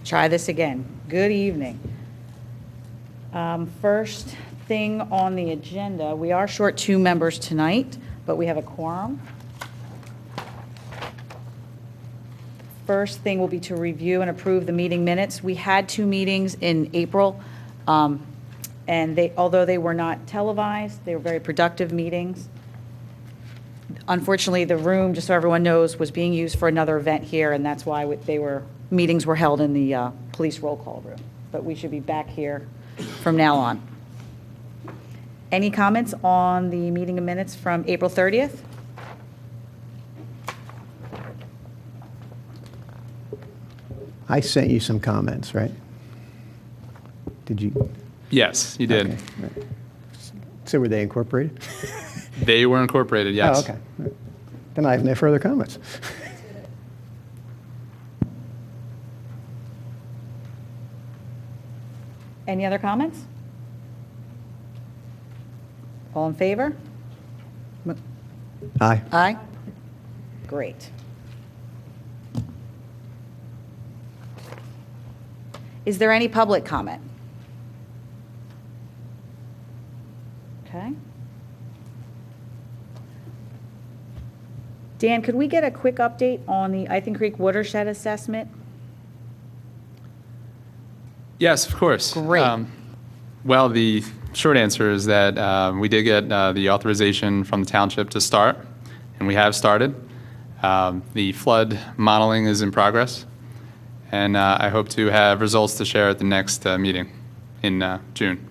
Try this again. Good evening. First thing on the agenda, we are short 2 members tonight, but we have a quorum. First thing will be to review and approve the meeting minutes. We had 2 meetings in April, and although they were not televised, they were very productive meetings. Unfortunately, the room, just so everyone knows, was being used for another event here, and that's why meetings were held in the police roll call room. But we should be back here from now on. Any comments on the meeting minutes from April 30th? I sent you some comments, right? Did you? Yes, you did. Okay. Right. So were they incorporated? They were incorporated, yes. Oh, okay. Right. Then I have no further comments. Any other comments? All in favor? Aye. Aye. Great. Is there any public comment? Okay. Dan, could we get a quick update on the Ayne Creek watershed assessment? Yes, of course. Great. Well, the short answer is that we did get the authorization from the township to start, and we have started. The flood modeling is in progress, and I hope to have results to share at the next meeting in June.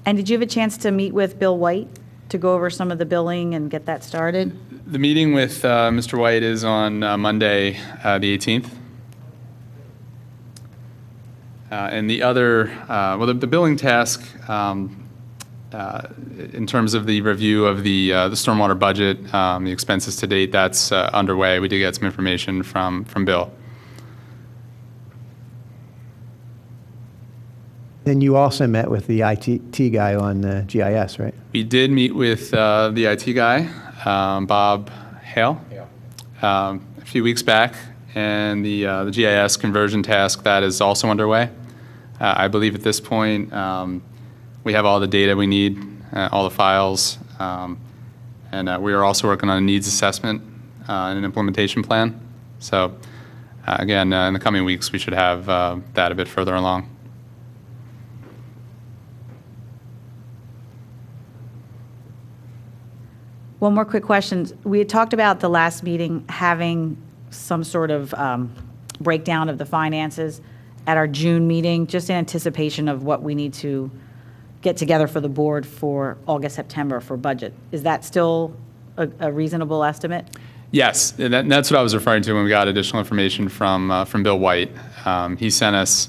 And did you have a chance to meet with Bill White to go over some of the billing and get that started? The meeting with Mr. White is on Monday, the 18th. And the other, the billing task, in terms of the review of the stormwater budget, the expenses to date, that's underway. We did get some information from Bill. Then you also met with the IT guy on GIS, right? We did meet with the IT guy, Bob Hale, a few weeks back, and the GIS conversion task, that is also underway. I believe at this point we have all the data we need, all the files, and we are also working on a needs assessment and an implementation plan. So again, in the coming weeks, we should have that a bit further along. One more quick question. We had talked about the last meeting having some sort of breakdown of the finances at our June meeting, just in anticipation of what we need to get together for the board for August, September for budget. Is that still a reasonable estimate? Yes, and that's what I was referring to when we got additional information from Bill White. He sent us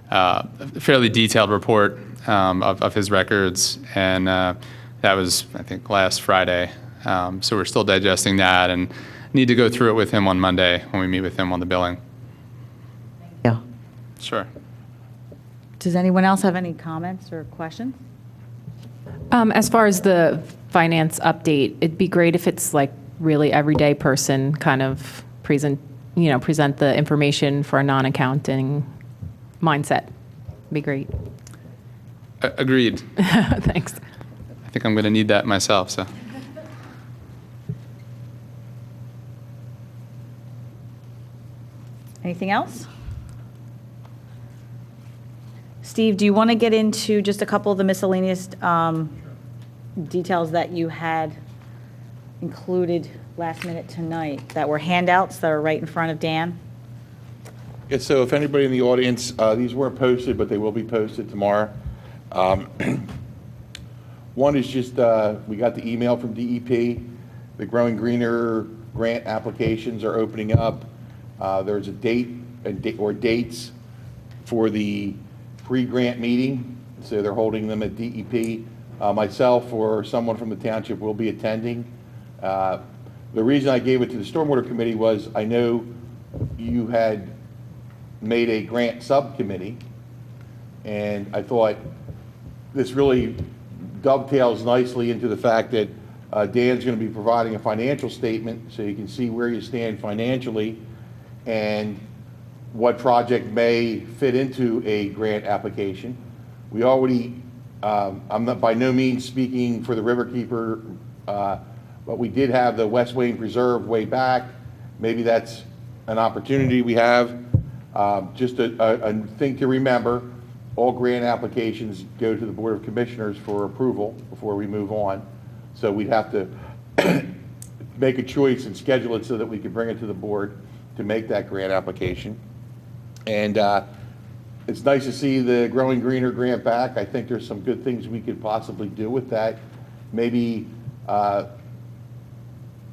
a fairly detailed report of his records, and that was, I think, last Friday. So we're still digesting that and need to go through it with him on Monday when we meet with him on the billing. Yeah. Sure. Does anyone else have any comments or questions? As far as the finance update, it'd be great if it's like really everyday person kind of present the information for a non-accounting mindset. Be great. Agreed. Thanks. I think I'm going to need that myself. So. Anything else? Steve, do you want to get into just a couple of the miscellaneous details that you had included last minute tonight that were handouts that are right in front of Dan? Yeah, so if anybody in the audience, these weren't posted, but they will be posted tomorrow. One is just, we got the email from DEP. The Growing Greener grant applications are opening up. There's a date or dates for the pre-grant meeting, so they're holding them at DEP. Myself or someone from the township will be attending. The reason I gave it to the Stormwater Committee was I know you had made a grant subcommittee, and I thought this really dovetails nicely into the fact that Dan's going to be providing a financial statement so you can see where you stand financially. and what project may fit into a grant application. We already, I'm not by no means speaking for the Riverkeeper, but we did have the West Wayne Preserve way back. Maybe that's an opportunity we have. Just a thing to remember, all grant applications go to the Board of Commissioners for approval before we move on. So we'd have to make a choice and schedule it so that we could bring it to the board to make that grant application. And it's nice to see the Growing Greener grant back. I think there's some good things we could possibly do with that. Maybe that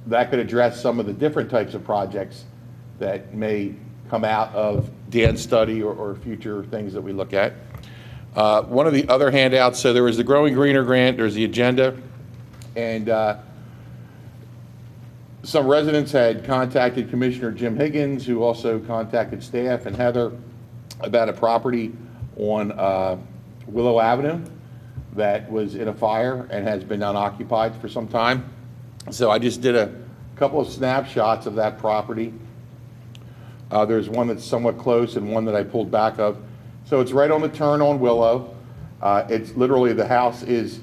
could address some of the different types of projects that may come out of Dan's study or future things that we look at. One of the other handouts, so there was the Growing Greener grant, there's the agenda, and some residents had contacted Commissioner Jim Higgins, who also contacted staff and Heather about a property on Willow Avenue that was in a fire and has been unoccupied for some time. So I just did a couple of snapshots of that property. There's one that's somewhat close and one that I pulled back of. So it's right on the turn on Willow. It's literally, the house is,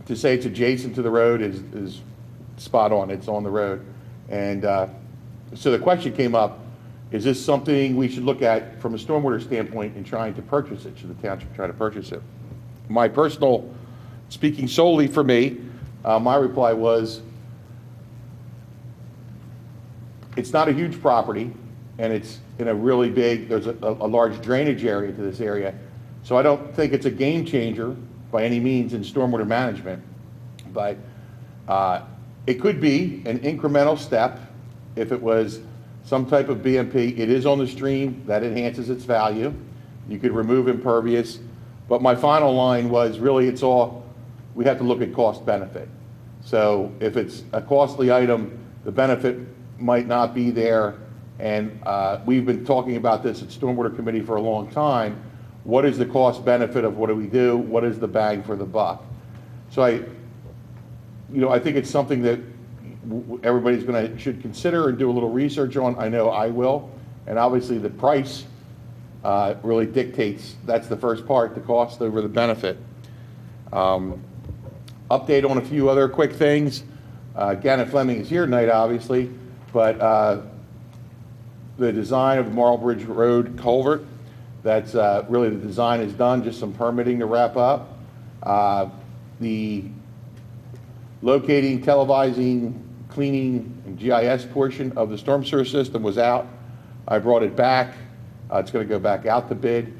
to say it's adjacent to the road is spot on. It's on the road. And so the question came up, is this something we should look at from a stormwater standpoint in trying to purchase it? Should the township try to purchase it? My personal, speaking solely for me, my reply was, it's not a huge property, and it's in a really big, there's a large drainage area to this area. So I don't think it's a game changer by any means in stormwater management, but it could be an incremental step if it was some type of BMP. It is on the stream, that enhances its value. You could remove impervious, but my final line was really, it's all, we have to look at cost benefit. So if it's a costly item, the benefit might not be there. And we've been talking about this at Stormwater Committee for a long time. What is the cost benefit of what do we do? What is the bang for the buck? So I think it's something that everybody's should consider and do a little research on. I know I will. And obviously the price really dictates, that's the first part, the cost over the benefit. Update on a few other quick things. Gannett Fleming is here tonight, obviously, but the design of the Marlbridge Road culvert, that's really, the design is done, just some permitting to wrap up. The locating, televising, cleaning, and GIS portion of the storm sewer system was out. I brought it back. It's going to go back out to bid.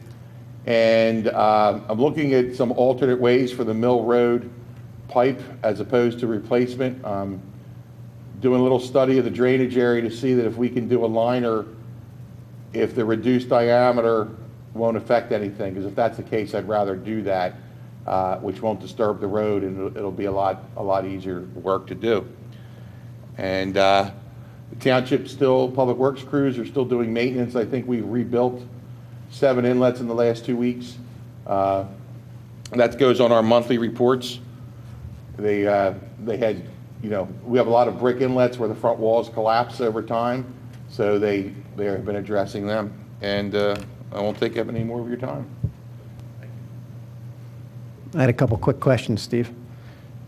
And I'm looking at some alternate ways for the Mill Road pipe as opposed to replacement. Doing a little study of the drainage area to see that if we can do a liner, if the reduced diameter won't affect anything, because if that's the case, I'd rather do that, which won't disturb the road, and it'll be a lot easier work to do. And the township still, public works crews are still doing maintenance. I think we rebuilt 7 inlets in the last 2 weeks. That goes on our monthly reports. They had, we have a lot of brick inlets where the front walls collapse over time, so they have been addressing them. And I won't take up any more of your time. I had a couple quick questions, Steve.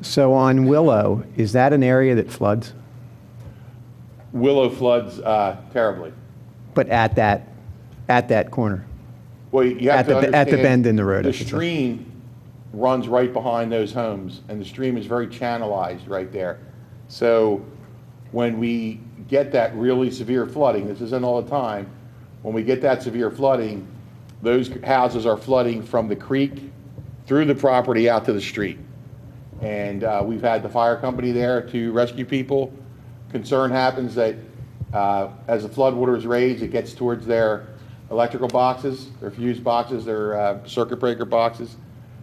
So on Willow, is that an area that floods? Willow floods terribly. But at that corner? Well, you have to understand, at the bend in the road. The stream runs right behind those homes, and the stream is very channelized right there. So when we get that really severe flooding, this isn't all the time, when we get that severe flooding, those houses are flooding from the creek through the property out to the street. And we've had the fire company there to rescue people. Concern happens that as the flood water is raised, it gets towards their electrical boxes, their fuse boxes, their circuit breaker boxes.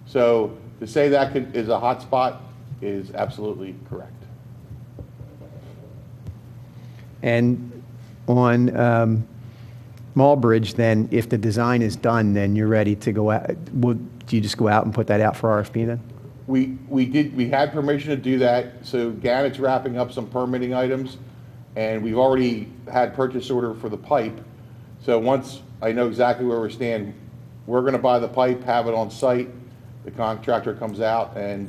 So to say that is a hot spot is absolutely correct. And on Malbridge, then, if the design is done, then you're ready to go out. Do you just go out and put that out for RFP then? We had permission to do that. So Gannett's wrapping up some permitting items, and we've already had purchase order for the pipe. So once I know exactly where we stand, we're going to buy the pipe, have it on site. The contractor comes out and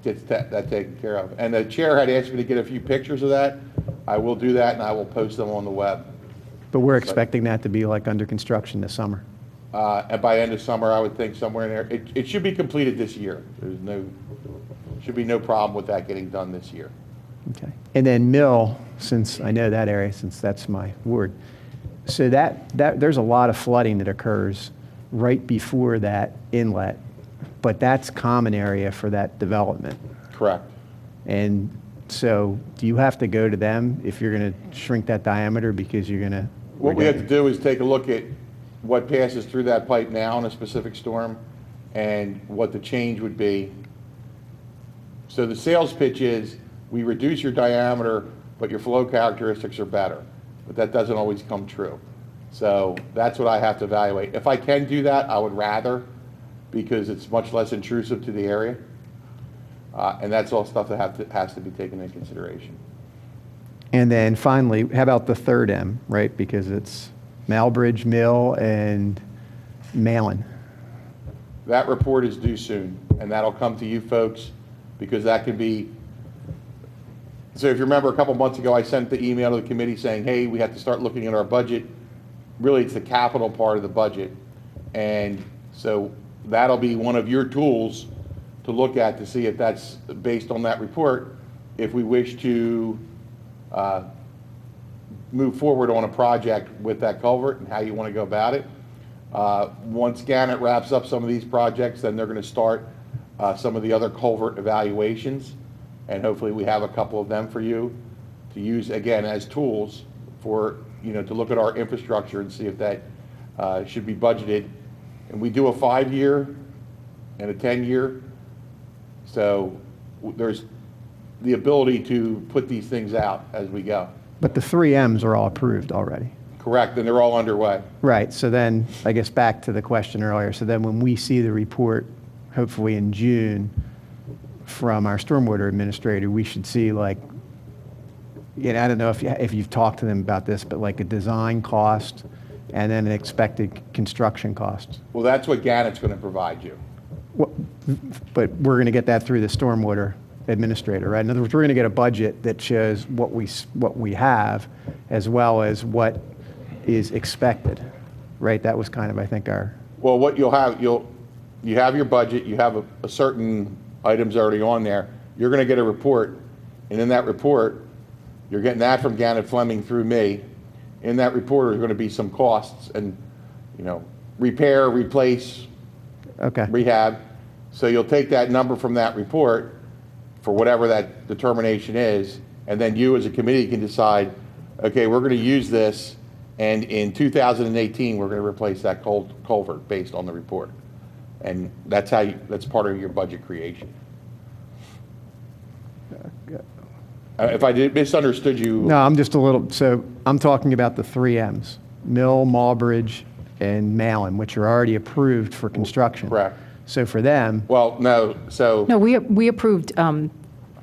gets that taken care of. And the chair had asked me to get a few pictures of that. I will do that, and I will post them on the web. But we're expecting that to be like under construction this summer. And by end of summer, I would think somewhere in there. It should be completed this year. Should be no problem with that getting done this year. Okay. And then Mill, since I know that area, since that's my ward, so that there's a lot of flooding that occurs right before that inlet, but that's common area for that development. Correct. And so do you have to go to them if you're going to shrink that diameter because you're going to? What we have to do is take a look at what passes through that pipe now in a specific storm and what the change would be. So the sales pitch is we reduce your diameter, but your flow characteristics are better. But that doesn't always come true. So that's what I have to evaluate. If I can do that, I would rather, because it's much less intrusive to the area. And that's all stuff that has to be taken into consideration. And then finally, how about the third M, right? Because it's Malbridge, Mill, and Malin. That report is due soon, and that'll come to you folks, because that can be, so if you remember a couple months ago, I sent the email to the committee saying, hey, we have to start looking at our budget. Really, it's the capital part of the budget. And so that'll be one of your tools to look at to see if that's based on that report, if we wish to move forward on a project with that culvert and how you want to go about it. Once Gannett wraps up some of these projects, then they're going to start some of the other culvert evaluations, and hopefully we have a couple of them for you to use again as tools for, to look at our infrastructure and see if that should be budgeted. And we do a 5-year and a 10-year, so there's the ability to put these things out as we go. But the 3 M's are all approved already. Correct, and they're all underway. Right, so then, I guess back to the question earlier, so then when we see the report, hopefully in June, from our stormwater administrator, we should see like, I don't know if you've talked to them about this, but like a design cost and then an expected construction cost. Well, that's what Gannett's going to provide you. But we're going to get that through the stormwater administrator, right? In other words, we're going to get a budget that shows what we have as well as what is expected, right? That was kind of, I think, our... Well, what you'll have, you have your budget, you have a certain items already on there. You're going to get a report, and in that report, you're getting that from Gannett Fleming through me. In that report are going to be some costs and, repair, replace, Okay. rehab. So you'll take that number from that report for whatever that determination is, and then you as a committee can decide, okay, we're going to use this, and in 2018 we're going to replace that culvert based on the report. And that's that's part of your budget creation. If I misunderstood you. No, I'm just a little, so I'm talking about the 3 M's, Mill, Malbridge, and Malin, which are already approved for construction. Correct. So for them, Well, no, so. No, we approved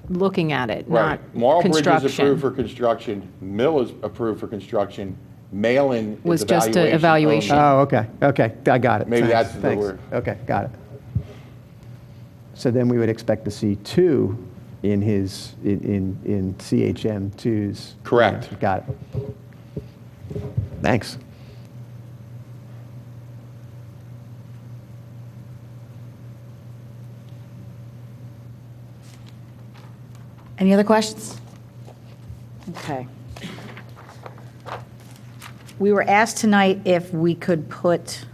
looking at it, not Right. Marlbridge is construction. approved for construction. Mill is approved for construction. Malin is Was just a evaluation. evaluation. only. oh, okay, I got it. Maybe Thanks, that's the thanks. word. Okay, got it. So then we would expect to see 2 in his, in CHM 2's. Correct. Got it. Thanks. Any other questions? Okay. We were asked tonight if we could put,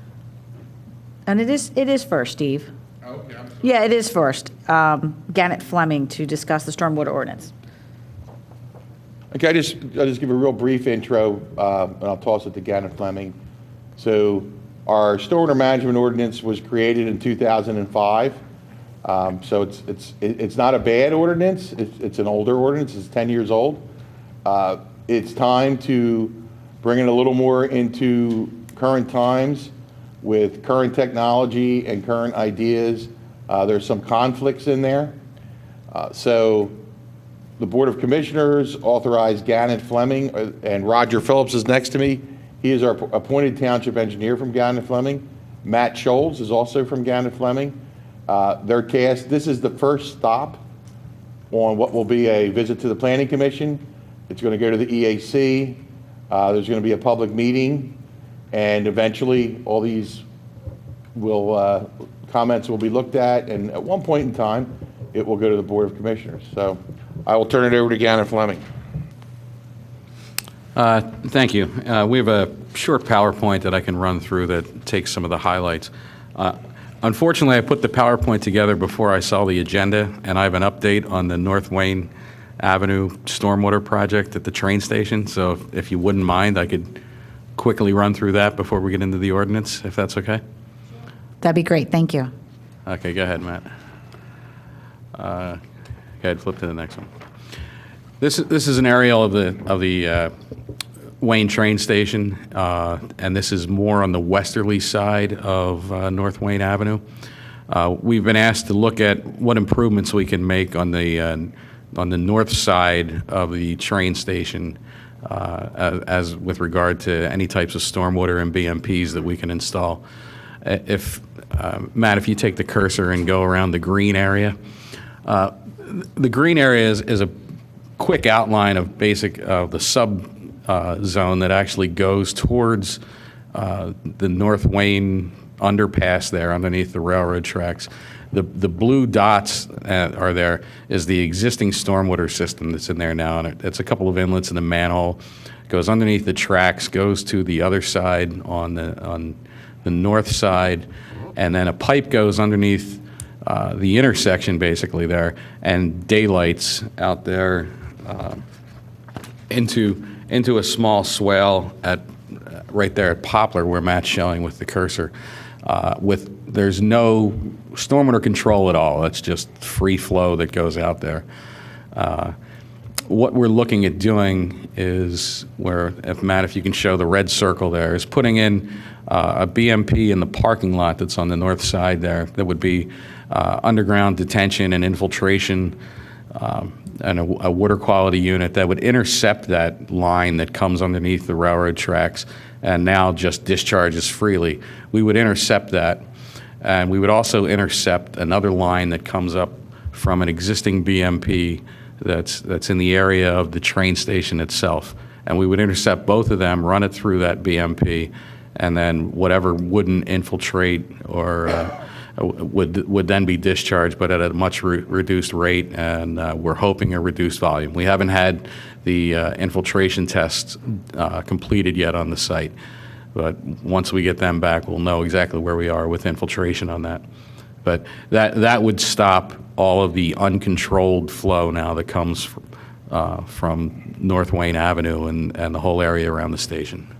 and it is first, Steve. Oh, yeah. Yeah, it is first. Gannett Fleming to discuss the stormwater ordinance. Okay, I'll just give a real brief intro, and I'll toss it to Gannett Fleming. So our stormwater management ordinance was created in 2005. So it's not a bad ordinance. It's an older ordinance. It's 10 years old. It's time to bring it a little more into current times with current technology and current ideas. There's some conflicts in there. So The Board of Commissioners authorized Gannon Fleming, and Roger Phillips is next to me. He is our appointed township engineer from Gannon Fleming. Matt Scholes is also from Gannon Fleming. Their task, this is the first stop on what will be a visit to the Planning Commission. It's going to go to the EAC. There's going to be a public meeting, and eventually all these will comments will be looked at, and at one point in time, it will go to the Board of Commissioners. So I will turn it over to Gannon Fleming. Thank you. We have a short PowerPoint that I can run through that takes some of the highlights. Unfortunately, I put the PowerPoint together before I saw the agenda, and I have an update on the North Wayne Avenue Stormwater project at the train station. So if you wouldn't mind, I could quickly run through that before we get into the ordinance, if that's okay. That'd be great, thank you. Okay, go ahead, Matt. Go ahead, flip to the next one. This is an aerial of the Wayne train station, and this is more on the westerly side of North Wayne Avenue. We've been asked to look at what improvements we can make on the north side of the train station, as with regard to any types of stormwater and BMPs that we can install. If Matt, if you take the cursor and go around the green area, the green area is a quick outline of the sub zone that actually goes towards the North Wayne underpass there underneath the railroad tracks. The blue dots are there is the existing stormwater system that's in there now, and it's a couple of inlets and a manhole. Goes underneath the tracks, goes to the other side on the north side, and then a pipe goes underneath the intersection basically there, and daylights out there into a small swale at right there at Poplar where Matt's showing with the cursor. There's no stormwater control at all. It's just free flow that goes out there. What we're looking at doing is Matt, if you can show the red circle there, is putting in a BMP in the parking lot that's on the north side there that would be underground detention and infiltration and a water quality unit that would intercept that line that comes underneath the railroad tracks and now just discharges freely. We would intercept that, and we would also intercept another line that comes up from an existing BMP that's in the area of the train station itself. And we would intercept both of them, run it through that BMP, and then whatever wouldn't infiltrate or would then be discharged, but at a much reduced rate, and we're hoping a reduced volume. We haven't had the infiltration tests completed yet on the site, but once we get them back, we'll know exactly where we are with infiltration on that. But that would stop all of the uncontrolled flow now that comes from North Wayne Avenue and the whole area around the station.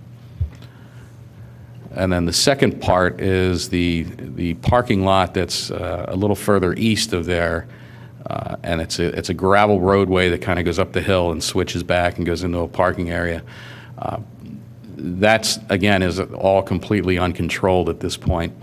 And then the second part is the parking lot that's a little further east of there, and it's a gravel roadway that kind of goes up the hill and switches back and goes into a parking area. That's, again, is all completely uncontrolled at this point.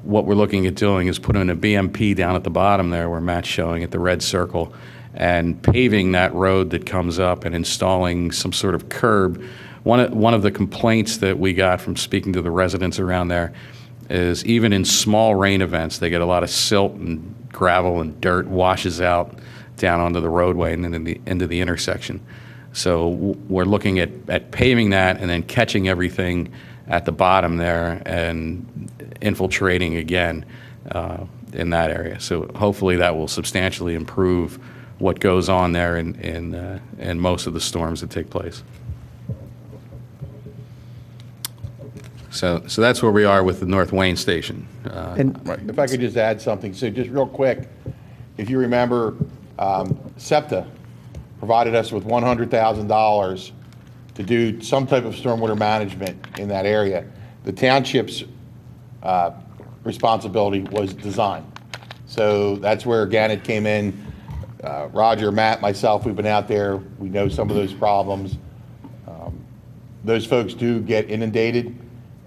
What we're looking at doing is putting a BMP down at the bottom there where Matt's showing at the red circle and paving that road that comes up and installing some sort of curb. One of the complaints that we got from speaking to the residents around there is even in small rain events, they get a lot of silt and gravel and dirt washes out down onto the roadway and then into the intersection. So we're looking at paving that and then catching everything at the bottom there and infiltrating again in that area. So hopefully that will substantially improve what goes on there in most of the storms that take place. So that's where we are with the North Wayne station. Right. If I could just add something. So just real quick, if you remember, SEPTA provided us with $100,000 to do some type of stormwater management in that area. The township's responsibility was design. So that's where Gannett came in. Roger, Matt, myself, we've been out there. We know some of those problems. Those folks do get inundated,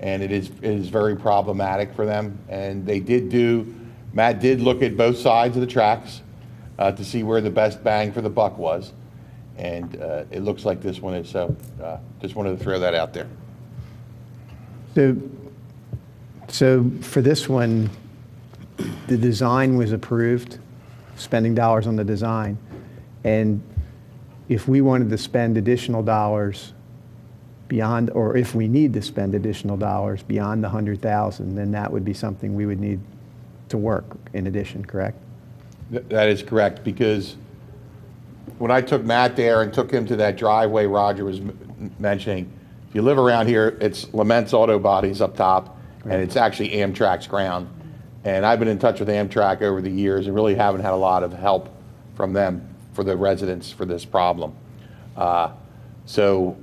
and it is very problematic for them. And they did Matt did look at both sides of the tracks. to see where the best bang for the buck was. And it looks like this one is, so just wanted to throw that out there. So for this one, the design was approved, spending dollars on the design. And if we wanted to spend additional dollars beyond, or if we need to spend additional dollars beyond the 100,000, then that would be something we would need to work in addition, correct? That is correct, because when I took Matt there and took him to that driveway Roger was mentioning, if you live around here, it's Lament's Auto Bodies up top, and it's actually Amtrak's ground. And I've been in touch with Amtrak over the years and really haven't had a lot of help from them for the residents for this problem. So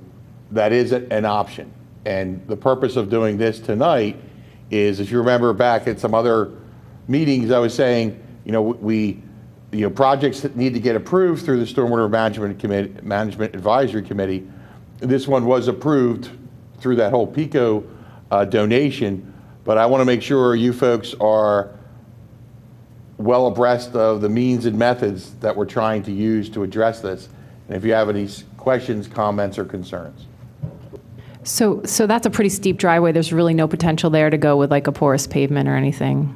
that is an option. And the purpose of doing this tonight is, if you remember back at some other meetings, I was saying, projects that need to get approved through the Stormwater Management Advisory Committee. This one was approved through that whole PICO donation, but I want to make sure you folks are well abreast of the means and methods that we're trying to use to address this. And if you have any questions, comments, or concerns. So that's a pretty steep driveway. There's really no potential there to go with like a porous pavement or anything.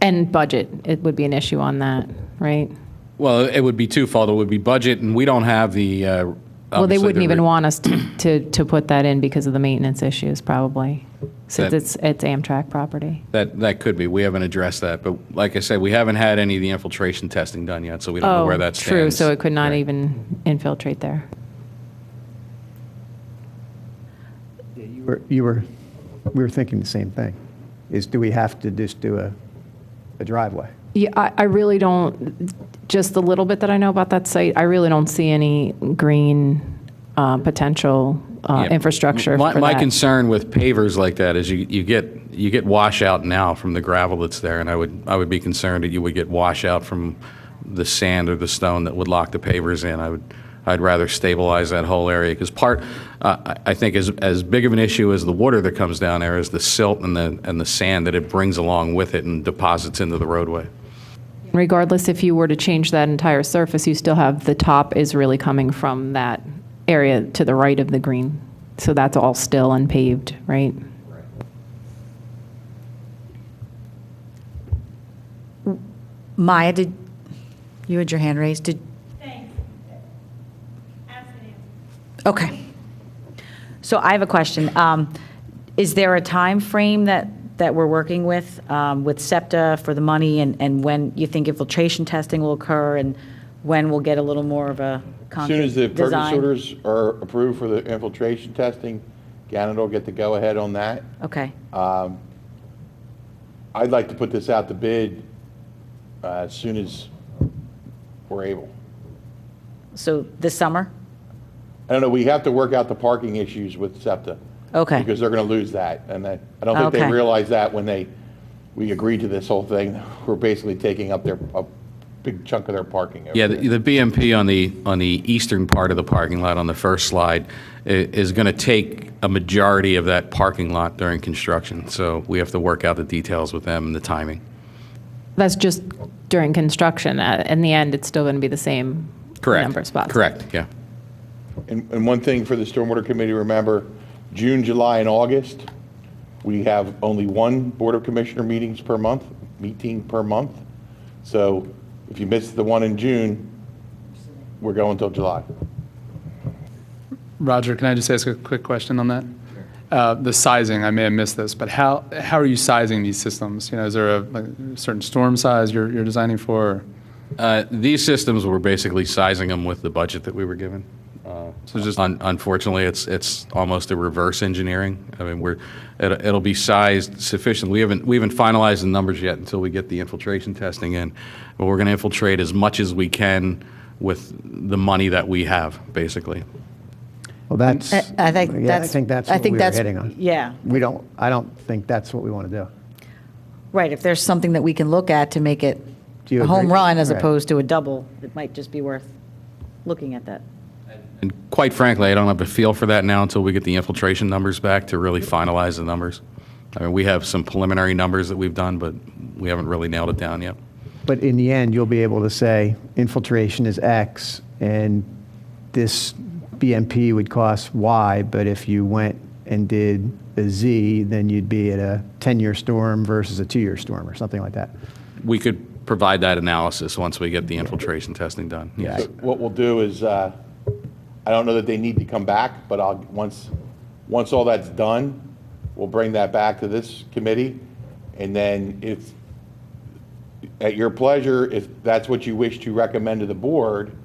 And budget, it would be an issue on that, right? Well, it would be twofold. It would be budget, and we don't have the. Well, they obviously wouldn't the even want us to put that in because of the maintenance issues, probably, since That- it's Amtrak property. That could be. We haven't addressed that, but like I said, we haven't had any of the infiltration testing done yet, so we don't know where that stands. True, so it could not Right. even infiltrate there. We were thinking the same thing, is do we have to just do a driveway? Yeah, I really don't, just the little bit that I know about that site, I really don't see any green potential Yeah. infrastructure for My that. concern with pavers like that is you get washout now from the gravel that's there, and I would be concerned that you would get washout from the sand or the stone that would lock the pavers in. I'd rather stabilize that whole area, because I think as big of an issue as the water that comes down there is the silt and the sand that it brings along with it and deposits into the roadway. Regardless, if you were to change that entire surface, you still have, the top is really coming from that area to the right of the green. So that's all still unpaved, right? Maya, you had your hand raised? Okay. So I have a question. Is there a time frame that we're working with SEPTA for the money, and when you think infiltration testing will occur, and when we'll get a little more of a As concrete soon as the purchase design? orders are approved for the infiltration testing, Gannett will get the go-ahead on that. Okay. I'd like to put this out to bid as soon as we're able. So this summer? I don't know, we have to work out the parking issues with SEPTA. Okay. Because they're going to lose that. And I don't think they Okay. realized that when we agreed to this whole thing. We're basically taking up a big chunk of their parking. over Yeah, there. the BMP on the eastern part of the parking lot on the first slide is going to take a majority of that parking lot during construction. So we have to work out the details with them and the timing. That's just during construction. In the end, it's still going to be the same Correct. number of spots. Correct, yeah. And one thing for the Stormwater Committee, remember, June, July, and August, we have only one Board of Commissioner meeting per month. So if you miss the one in June, we're going till July. Roger, can I just ask a quick question on that? The sizing, I may have missed this, but how are you sizing these systems? Is there a certain storm size you're designing for? These systems, we're basically sizing them with the budget that we were given. So just Unfortunately, it's almost a reverse engineering. I mean, it'll be sized sufficient. We haven't finalized the numbers yet until we get the infiltration testing in, but we're going to infiltrate as much as we can with the money that we have, basically. Well, that's, I think yeah, that's. I think that's I what think we were that's- hitting on. Yeah, I don't think that's what we want to do. right. If there's something that we can look at to make it Do you a home agree? run as Right. opposed to a double, it might just be worth looking at that. And quite frankly, I don't have a feel for that now until we get the infiltration numbers back to really finalize the numbers. I mean, we have some preliminary numbers that we've done, but we haven't really nailed it down yet. But in the end, you'll be able to say infiltration is X and this BMP would cost Y, but if you went and did a Z, then you'd be at a 10-year storm versus a 2-year storm or something like that. We could provide that analysis once we get the infiltration testing done. Yes. So what we'll do is, I don't know that they need to come back, but once all that's done, we'll bring that back to this committee. And then if, at your pleasure, if that's what you wish to recommend to the board,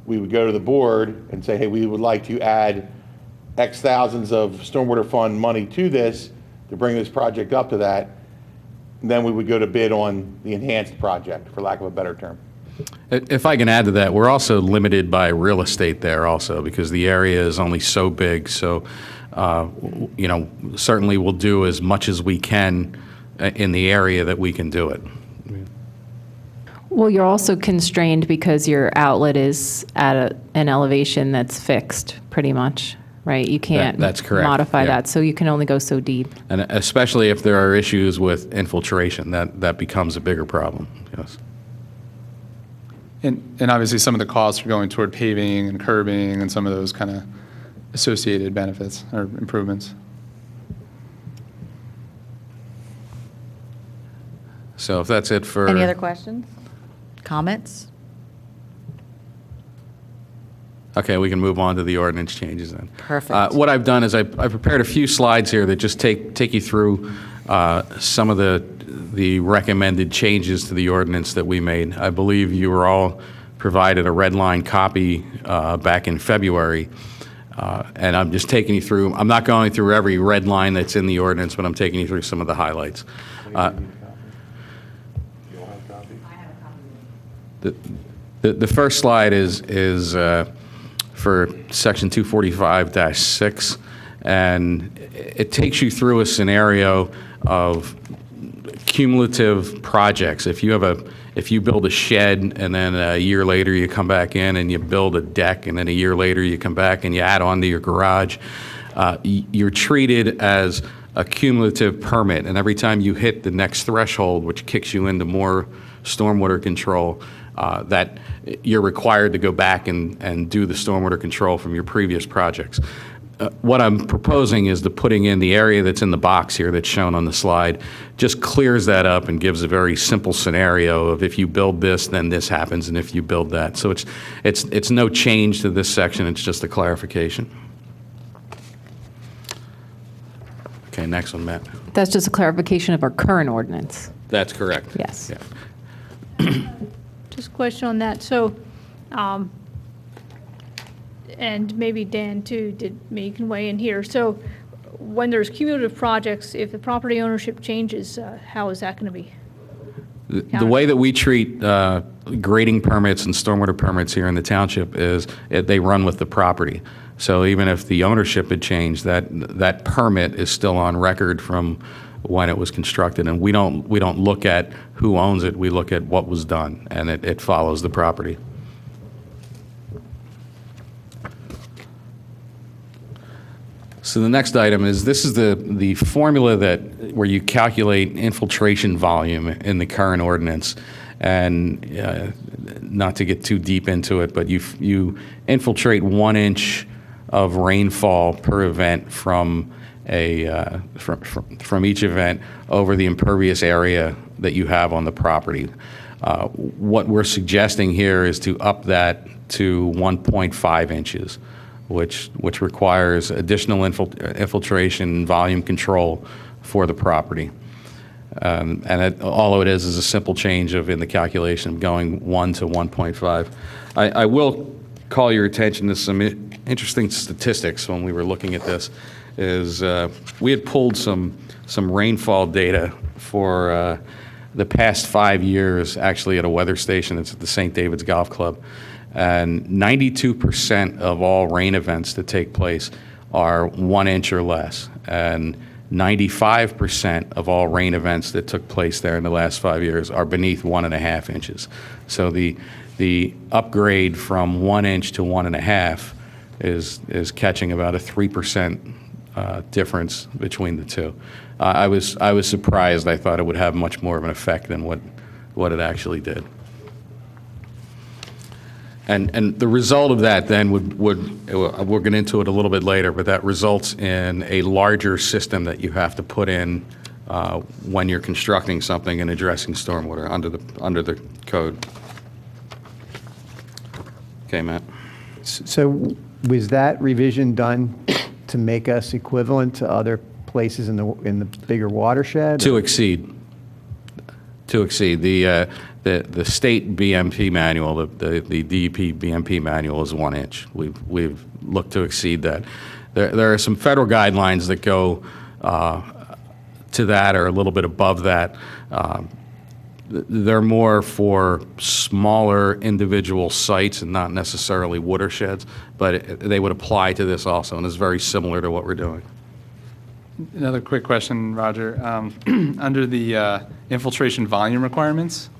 we would go to the board and say, hey, we would like to add X thousands of stormwater fund money to this to bring this project up to that. And then we would go to bid on the enhanced project, for lack of a better term. If I can add to that, we're also limited by real estate there also because the area is only so big. So, certainly we'll do as much as we can in the area that we can do it. Well, you're also constrained because your outlet is at an elevation that's fixed, pretty much, right? You can't That's correct, modify yeah. that, so you can only go so deep. And especially if there are issues with infiltration, that becomes a bigger problem, yes. And obviously, some of the costs are going toward paving and curbing and some of those kind of associated benefits or improvements. So if that's it for... Any other questions? Comments? Okay, we can move on to the ordinance changes then. Perfect. What I've done is I prepared a few slides here that just take you through some of the recommended changes to the ordinance that we made. I believe you were all provided a red line copy back in February, and I'm just taking you through. I'm not going through every red line that's in the ordinance, but I'm taking you through some of the highlights. The first slide is for section 245-6, and it takes you through a scenario of cumulative projects. If you build a shed and then a year later you come back in and you build a deck and then a year later you come back and you add on to your garage, you're treated as a cumulative permit, and every time you hit the next threshold, which kicks you into more stormwater control, that you're required to go back and do the stormwater control from your previous projects. What I'm proposing is the putting in the area that's in the box here that's shown on the slide, just clears that up and gives a very simple scenario of if you build this, then this happens, and if you build that. So it's no change to this section, it's just a clarification. Okay, next one, Matt. That's just a clarification of our current ordinance. That's correct. Yes. Yeah. Just a question on that. So, and maybe Dan too, you can weigh in here. So when there's cumulative projects, if the property ownership changes, how is that going to be? The way that we treat grading permits and stormwater permits here in the township is they run with the property. So even if the ownership had changed, that permit is still on record from when it was constructed, and we don't look at who owns it. We look at what was done, and it follows the property. So the next item is this is the formula where you calculate infiltration volume in the current ordinance, and not to get too deep into it, but you infiltrate 1 inch of rainfall per event from each event over the impervious area that you have on the property. What we're suggesting here is to up that to 1.5 inches, which requires additional infiltration and volume control for the property. All it is a simple change in the calculation going 1 to 1.5. I will call your attention to some interesting statistics when we were looking at this. We had pulled some rainfall data for the past 5 years, actually at a weather station. It's at the St. David's Golf Club. And 92% of all rain events that take place are 1 inch or less. And 95% of all rain events that took place there in the last 5 years are beneath 1.5 inches. So the upgrade from 1 inch to 1.5 is catching about a 3% difference between the two. I was surprised. I thought it would have much more of an effect than what what it actually did. And the result of that then would we'll get into it a little bit later, but that results in a larger system that you have to put in when you're constructing something and addressing stormwater under the code. Okay, Matt. So was that revision done to make us equivalent to other places in the bigger watershed? To exceed. The state BMP manual, the DEP BMP manual is 1 inch. We've looked to exceed that. There are some federal guidelines that go to that or a little bit above that. They're more for smaller individual sites and not necessarily watersheds, but they would apply to this also, and it's very similar to what we're doing. Another quick question, Roger. Under the infiltration volume requirements,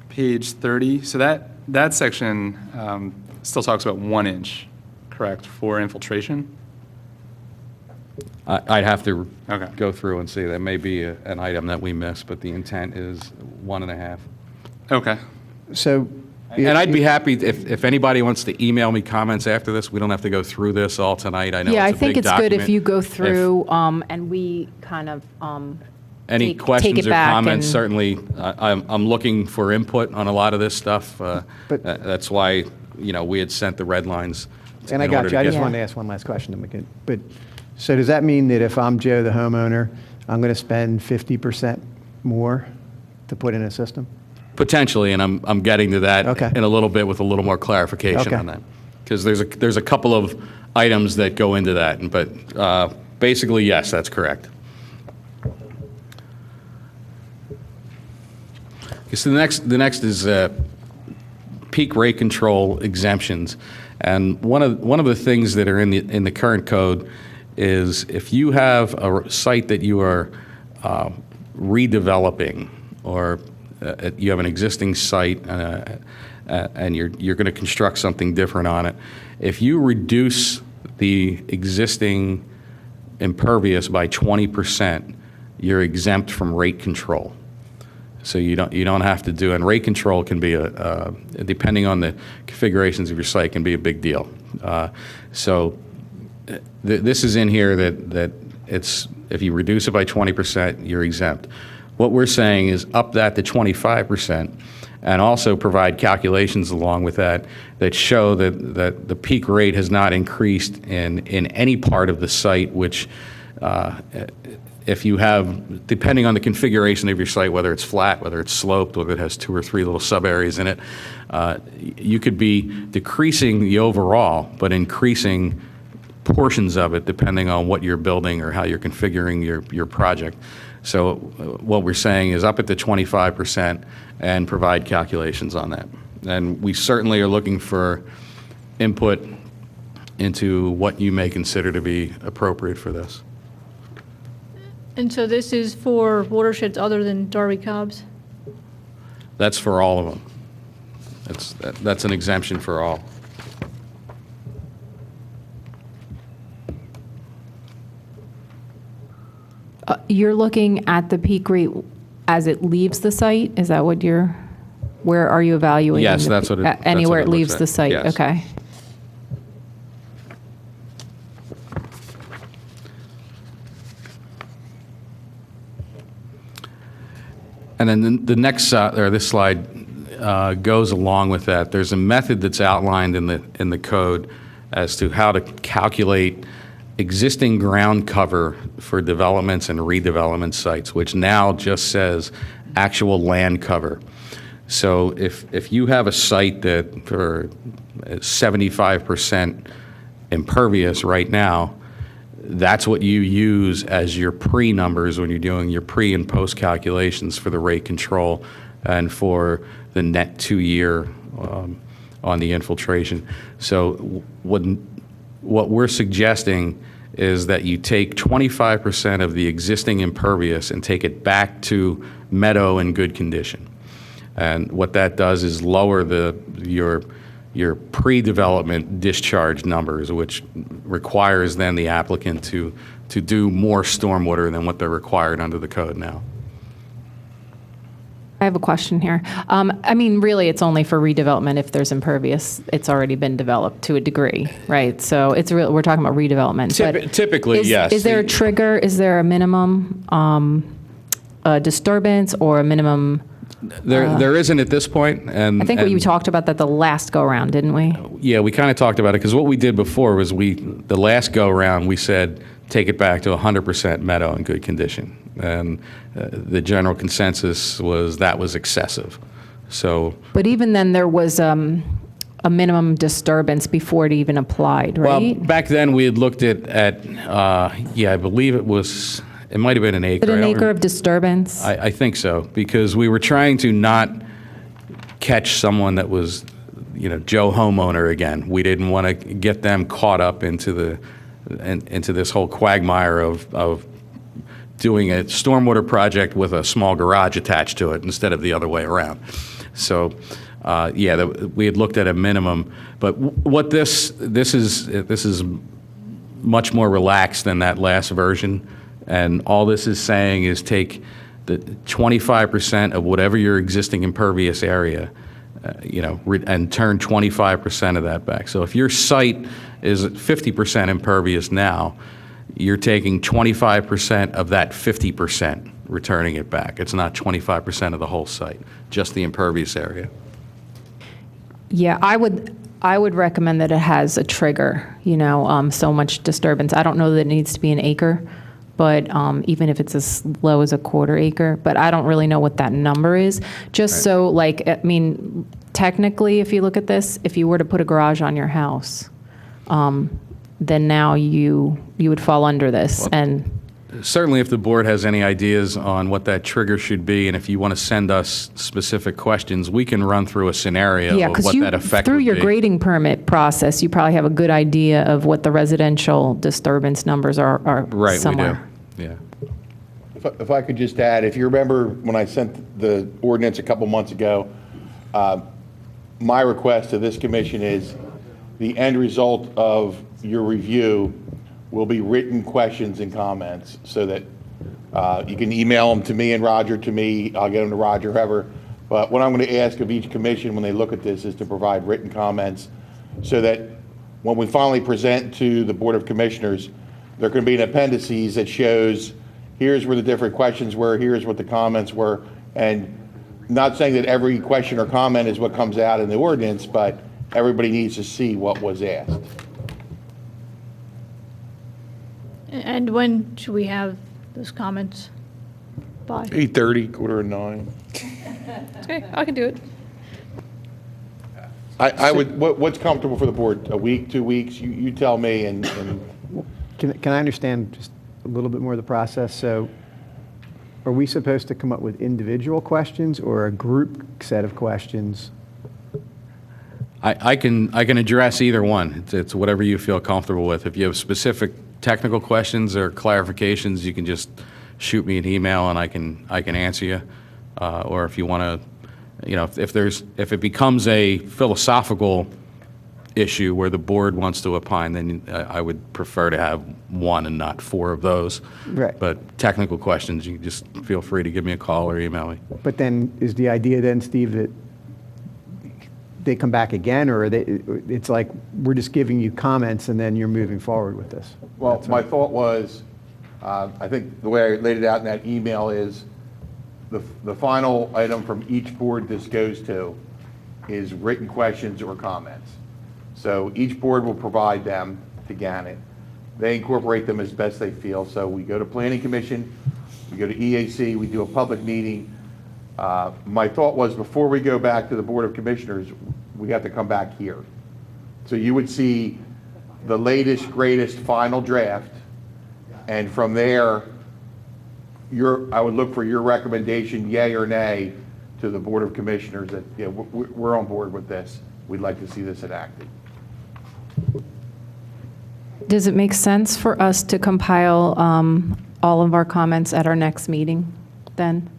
page 30, so that section still talks about 1 inch, correct, for infiltration? I'd have to Okay. go through and see. That may be an item that we missed, but the intent is 1.5. Okay. So. And I'd be happy if anybody wants to email me comments after this. We don't have to go through this all tonight. I know Yeah, I it's a think big it's good if document. you go through, and we kind of, Any take questions it or back comments, and- certainly, I'm looking for input on a lot of this stuff. But- That's why, we had sent the red lines. And I in order got to you. I get- just wanted to ask one last question. So does that mean that if I'm Joe, the homeowner, I'm going to spend 50% more to put in a system? Potentially, and I'm getting to that Okay. in a little bit with a little more clarification Okay. on that. Because there's a couple of items that go into that, but basically, yes, that's correct. Okay, so the next is peak rate control exemptions, and one of the things that are in the current code is if you have a site that you are redeveloping, or you have an existing site and you're going to construct something different on it, if you reduce the existing impervious by 20%, you're exempt from rate control. So you don't have to do, and rate control can be depending on the configurations of your site, can be a big deal. This is in here that it's, if you reduce it by 20%, you're exempt. What we're saying is up that to 25%, and also provide calculations along with that show that the peak rate has not increased in any part of the site, which if you have, depending on the configuration of your site, whether it's flat, whether it's sloped, whether it has 2 or 3 little sub areas in it, you could be decreasing the overall, but increasing portions of it depending on what you're building or how you're configuring your project. So what we're saying is up at the 25% and provide calculations on that. And we certainly are looking for input into what you may consider to be appropriate for this. And so this is for watersheds other than Darby Cobb's? That's for all of them. That's an exemption for all. you're looking at the peak rate as it leaves the site? Is that what where are you evaluating? Yes, that's what it- Anywhere that's it what it leaves looks the at, site? yes. Okay. And then the next, or this slide goes along with that. There's a method that's outlined in the code as to how to calculate existing ground cover for developments and redevelopment sites, which now just says actual land cover. So if you have a site that for 75% impervious right now, that's what you use as your pre-numbers when you're doing your pre and post calculations for the rate control and for the net 2-year on the infiltration. So what we're suggesting is that you take 25% of the existing impervious and take it back to meadow in good condition. And what that does is lower your pre-development discharge numbers, which requires then the applicant to do more stormwater than what they're required under the code now. I have a question here. I mean, really, it's only for redevelopment if there's impervious. It's already been developed to a degree, right? So it's real. We're talking about redevelopment. but Typically, yes. Is there a trigger? Is there a minimum disturbance or a minimum? There isn't at this point, and I think we talked about that the last go around, didn't we? Yeah, we kind of talked about it because what we did before was the last go around we said take it back to 100% meadow in good condition, and the general consensus was that was excessive. So, But even then, there was a minimum disturbance before it even applied, right? well, back then we had looked at I believe it might have been an acre. Is it I an don't acre of disturbance? I think so, because we were trying to not catch someone that was, Joe homeowner again. We didn't want to get them caught up into this whole quagmire of doing a stormwater project with a small garage attached to it instead of the other way around. So, we had looked at a minimum, but what this is much more relaxed than that last version. And all this is saying is take the 25% of whatever your existing impervious area, and turn 25% of that back. So if your site is 50% impervious now, you're taking 25% of that 50%, returning it back. It's not 25% of the whole site, just the impervious area. Yeah, I would recommend that it has a trigger, so much disturbance. I don't know that it needs to be an acre, but even if it's as low as a quarter acre, but I don't really know what that number is. Just so, technically, if you look at this, if you were to put a garage on your house, then now you would fall under this. And certainly if the board has any ideas on what that trigger should be, and if you want to send us specific questions, we can run through a scenario yeah, of because what that effect through would your be. grading permit process, you probably have a good idea of what the residential disturbance numbers are Right, somewhere. we do. Yeah. If I could just add, if you remember when I sent the ordinance a couple months ago, my request to this commission is the end result of your review will be written questions and comments so that you can email them to me and Roger to me. I'll get them to Roger, whoever. But what I'm going to ask of each commission when they look at this is to provide written comments so that when we finally present to the Board of Commissioners, there can be an appendices that shows here's where the different questions were, here's what the comments were, and not saying that every question or comment is what comes out in the ordinance, but everybody needs to see what was asked. And when should we have those comments by? 8:30, 8:45. Okay, I can do it. I would, what's comfortable for the board? A week, 2 weeks? You tell me and Can I understand just a little bit more of the process? So are we supposed to come up with individual questions or a group set of questions? I can address either one. It's whatever you feel comfortable with. If you have specific technical questions or clarifications, you can just shoot me an email and I can answer you. Or if you want to, if it becomes a philosophical issue where the board wants to opine, then I would prefer to have one and not four of those. Right. But technical questions, you can just feel free to give me a call or email me. But then is the idea then, Steve, that they come back again, or it's like we're just giving you comments and then you're moving forward with this? well, my thought was, I think the way I laid it out in that email is the final item from each board this goes to is written questions or comments. So each board will provide them to Gannett. They incorporate them as best they feel. So we go to Planning Commission, we go to EAC, we do a public meeting. My thought was before we go back to the Board of Commissioners, we have to come back here. So you would see the latest, greatest final draft, and from there, I would look for your recommendation, yay or nay, to the Board of Commissioners that, yeah, we're on board with this. We'd like to see this enacted. Does it make sense for us to compile all of our comments at our next meeting then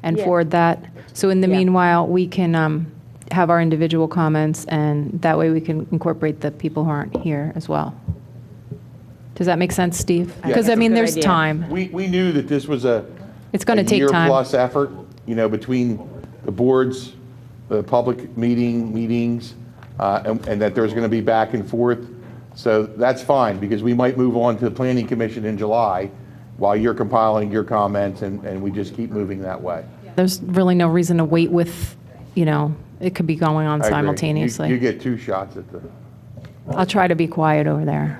and forward that? So in the meanwhile, we can have our individual comments, and that way we can incorporate the people who aren't here as well. Does that make sense, Steve? Because, I mean, good there's idea. time. We knew that this was It's going to take time. year-plus effort, between the boards, the public meetings, and that there's going to be back and forth. So that's fine, because we might move on to the Planning Commission in July while you're compiling your comments, and we just keep moving that way. There's really no reason to wait with, it could be going on I agree. simultaneously. You get 2 shots at the... I'll try to be quiet over there.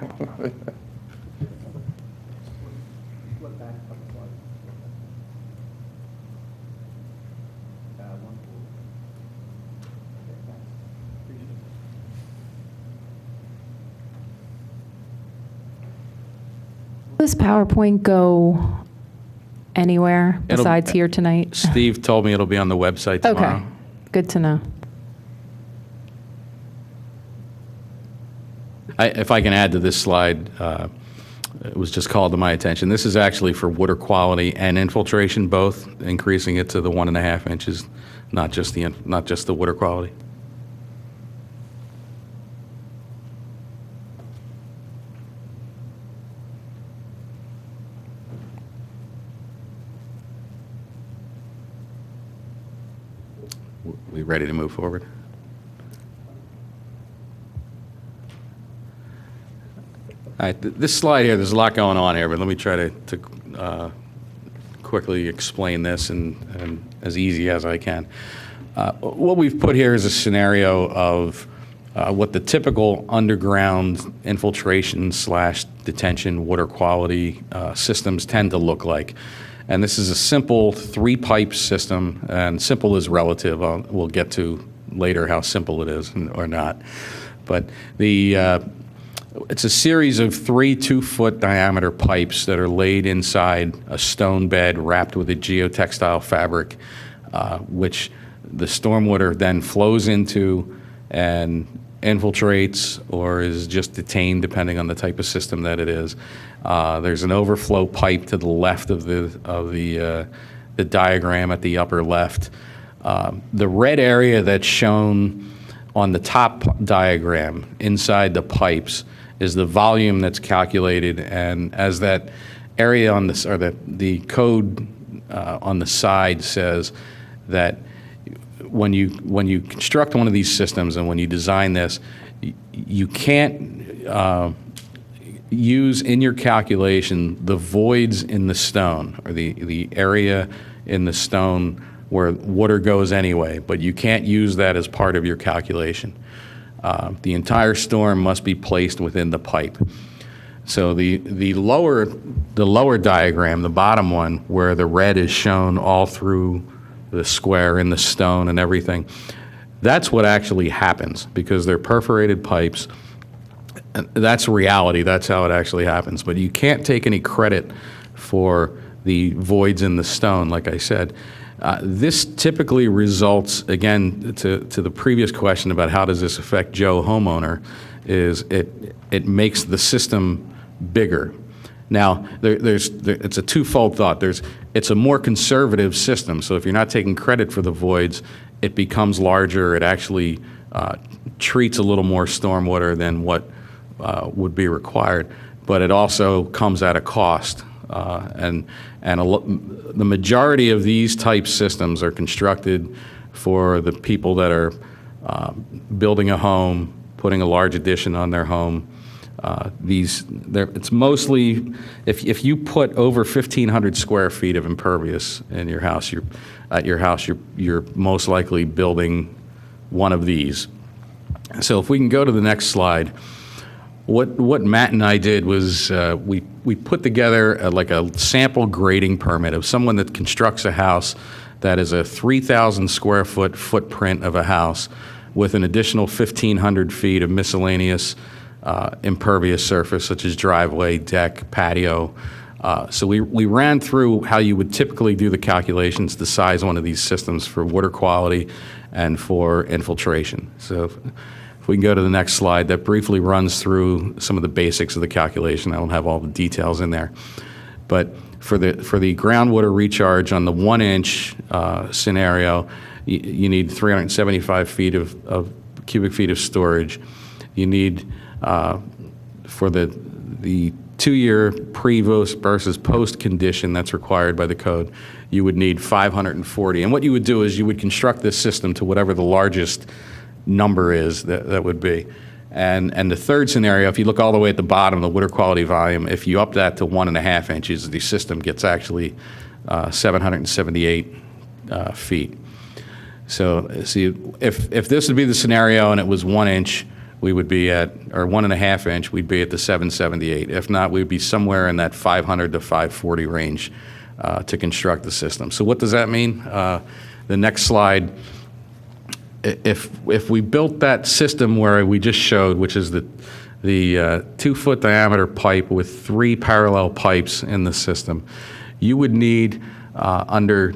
Does PowerPoint go anywhere besides here tonight? Steve told me it'll be on the website tomorrow. Okay, good to know. If I can add to this slide, it was just called to my attention. This is actually for water quality and infiltration both, increasing it to the 1.5 inches, not just the water quality. We ready to move forward? All right, this slide here, there's a lot going on here, but let me try to quickly explain this and as easy as I can. What we've put here is a scenario of what the typical underground infiltration / detention water quality systems tend to look like. And this is a simple 3-pipe system, and simple is relative. We'll get to later how simple it is or not. But it's a series of 3 2-foot diameter pipes that are laid inside a stone bed wrapped with a geotextile fabric, which the stormwater then flows into and infiltrates or is just detained depending on the type of system that it is. There's an overflow pipe to the left of the diagram at the upper left. The red area that's shown on the top diagram inside the pipes is the volume that's calculated, and as that area on this, or the code on the side says that when you construct one of these systems and when you design this, you can't use in your calculation the voids in the stone, or the area in the stone where water goes anyway, but you can't use that as part of your calculation. The entire storm must be placed within the pipe. So the lower diagram, the bottom one, where the red is shown all through the square in the stone and everything, that's what actually happens, because they're perforated pipes. That's reality. That's how it actually happens. But you can't take any credit for the voids in the stone, like I said. This typically results, again, to the previous question about how does this affect Joe homeowner, is it makes the system bigger. Now, it's a twofold thought. It's a more conservative system, so if you're not taking credit for the voids, it becomes larger. It actually treats a little more stormwater than what would be required, but it also comes at a cost. The majority of these type systems are constructed for the people that are building a home, putting a large addition on their home. It's mostly, if you put over 1,500 square feet of impervious in your house, you're most likely building one of these. So if we can go to the next slide. What Matt and I did was we put together like a sample grading permit of someone that constructs a house that is a 3,000 square foot footprint of a house with an additional 1,500 feet of miscellaneous impervious surface, such as driveway, deck, patio. So we ran through how you would typically do the calculations to size one of these systems for water quality and for infiltration. So if we can go to the next slide, that briefly runs through some of the basics of the calculation. I don't have all the details in there. But for the groundwater recharge on the 1-inch scenario, you need 375 feet of cubic feet of storage. You need, for the 2-year pre versus post condition that's required by the code, you would need 540. And what you would do is you would construct this system to whatever the largest number is that would be. And the third scenario, if you look all the way at the bottom, the water quality volume, if you up that to 1.5 inches, the system gets actually 778 feet. So see, if this would be the scenario and it was 1 inch, we would be at, or 1.5 inch, we'd be at the 778. If not, we'd be somewhere in that 500 to 540 range to construct the system. So what does that mean? The next slide, if we built that system where we just showed, which is the 2-foot diameter pipe with 3 parallel pipes in the system, you would need under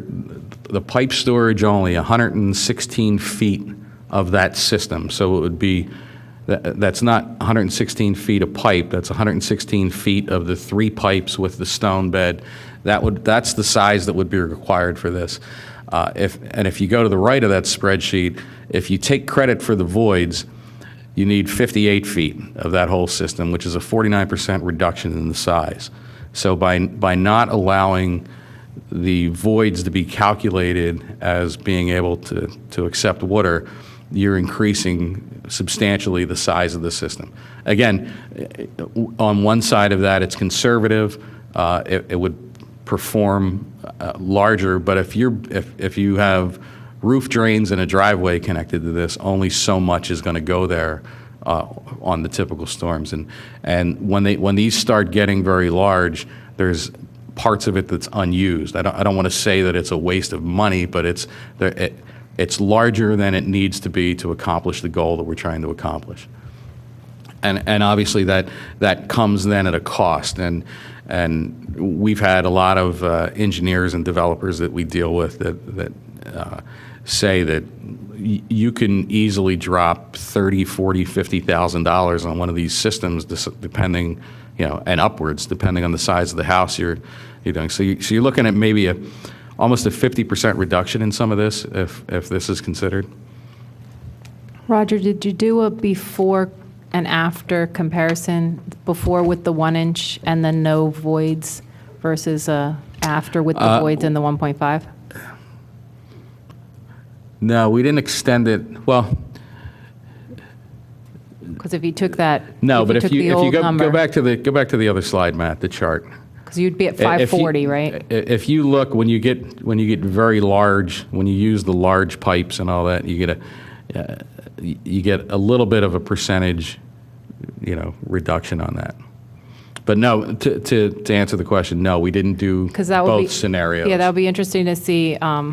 the pipe storage only 116 feet of that system. So it would be, that's not 116 feet of pipe, that's 116 feet of the 3 pipes with the stone bed. That's the size that would be required for this. If you go to the right of that spreadsheet, if you take credit for the voids, you need 58 feet of that whole system, which is a 49% reduction in the size. So by not allowing the voids to be calculated as being able to accept water, you're increasing substantially the size of the system. Again, on one side of that, it's conservative. It would perform larger, but if you have roof drains and a driveway connected to this, only so much is going to go there on the typical storms. And when these start getting very large, there's parts of it that's unused. I don't want to say that it's a waste of money, but it's larger than it needs to be to accomplish the goal that we're trying to accomplish. And obviously that comes then at a cost. And we've had a lot of engineers and developers that we deal with that say that you can easily drop $30,000, $40,000, $50,000 on one of these systems, depending, and upwards, depending on the size of the house you're doing. So you're looking at maybe almost a 50% reduction in some of this, if this is considered. Roger, did you do a before and after comparison, before with the 1 inch and then no voids versus after with the voids and the 1.5? No, we didn't extend it. Well, because if you took that, no, but if you go number, back to the other slide, Matt, the chart. because you'd be at 540, right? If you look, when you get very large, when you use the large pipes and all that, you get a little bit of a percentage, reduction on that. But no, to answer the question, no, we didn't do both scenarios. Yeah, that would be interesting to see. Are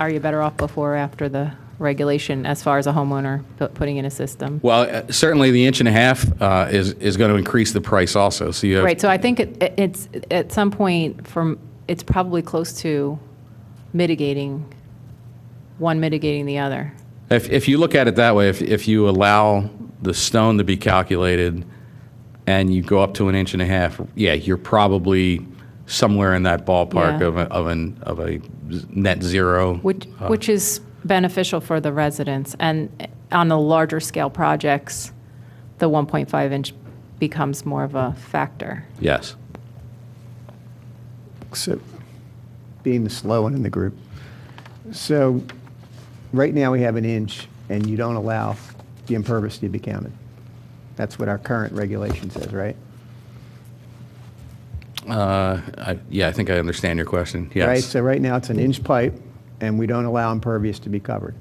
you better off before or after the regulation as far as a homeowner putting in a system? Well, certainly the 1.5 inch is going to increase the price also. So you have, Right. So I think it's at some point it's probably close to mitigating the other. If you look at it that way, if you allow the stone to be calculated and you go up to 1.5 inches, yeah, you're probably somewhere in that ballpark Yeah. of a net zero. Which is beneficial for the residents. And on the larger scale projects, the 1.5 inch becomes more of a factor. Yes. So, being the slow one in the group. So, right now we have 1 inch, and you don't allow the impervious to be counted. That's what our current regulation says, right? I think I understand your question. Yes. Right, so right now it's 1 inch pipe, and we don't allow impervious to be covered.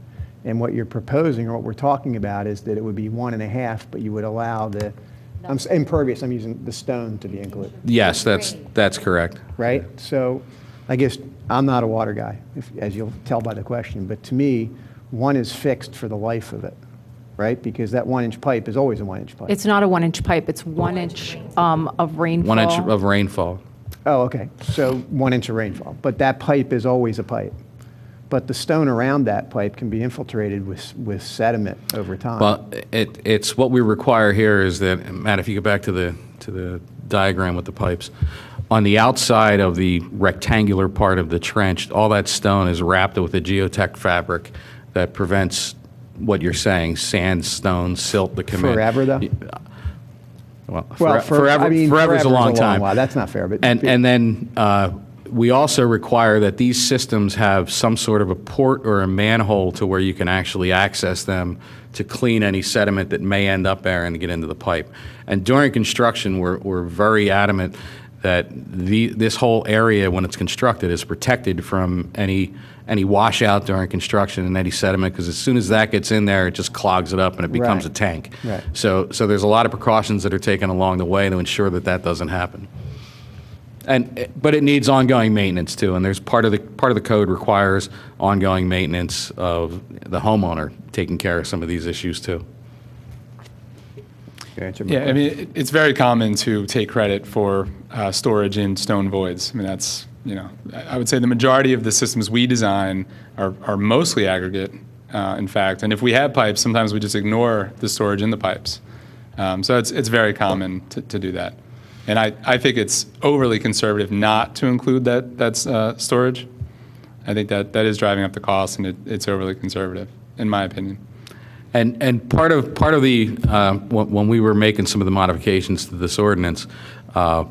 And what you're proposing, or what we're talking about, is that it would be 1.5, but you would allow the, impervious, I'm using the stone to be included, Yes, that's correct. right? So I guess I'm not a water guy, as you'll tell by the question, but to me, 1 is fixed for the life of it, right? Because that 1 inch pipe is always a 1 inch pipe. It's not a 1 inch pipe, it's 1 inch of rainfall. 1 inch of rainfall. Oh, okay, so 1 inch of rainfall, but that pipe is always a pipe. But the stone around that pipe can be infiltrated with sediment over time. Well, it's what we require here is that, Matt, if you go back to the diagram with the pipes, on the outside of the rectangular part of the trench, all that stone is wrapped with a geotech fabric that prevents what you're saying, sand, stone, silt that come in. Forever, though? Well, Well, forever, I mean, forever's a long time. while. That's not fair, but. And then we also require that these systems have some sort of a port or a manhole to where you can actually access them to clean any sediment that may end up there and get into the pipe. And during construction, we're very adamant that this whole area, when it's constructed, is protected from any washout during construction and any sediment, because as soon as that gets in there, it just clogs it up and it becomes Right. a tank. Right. So there's a lot of precautions that are taken along the way to ensure that that doesn't happen. But it needs ongoing maintenance too, and there's part of the code requires ongoing maintenance of the homeowner taking care of some of these issues too. Yeah, I mean, it's very common to take credit for storage in stone voids. I mean, that's, I would say the majority of the systems we design are mostly aggregate, in fact. And if we have pipes, sometimes we just ignore the storage in the pipes. So it's very common to do that. And I think it's overly conservative not to include that's storage. I think that is driving up the cost, and it's overly conservative, in my opinion. And part of the when we were making some of the modifications to this ordinance,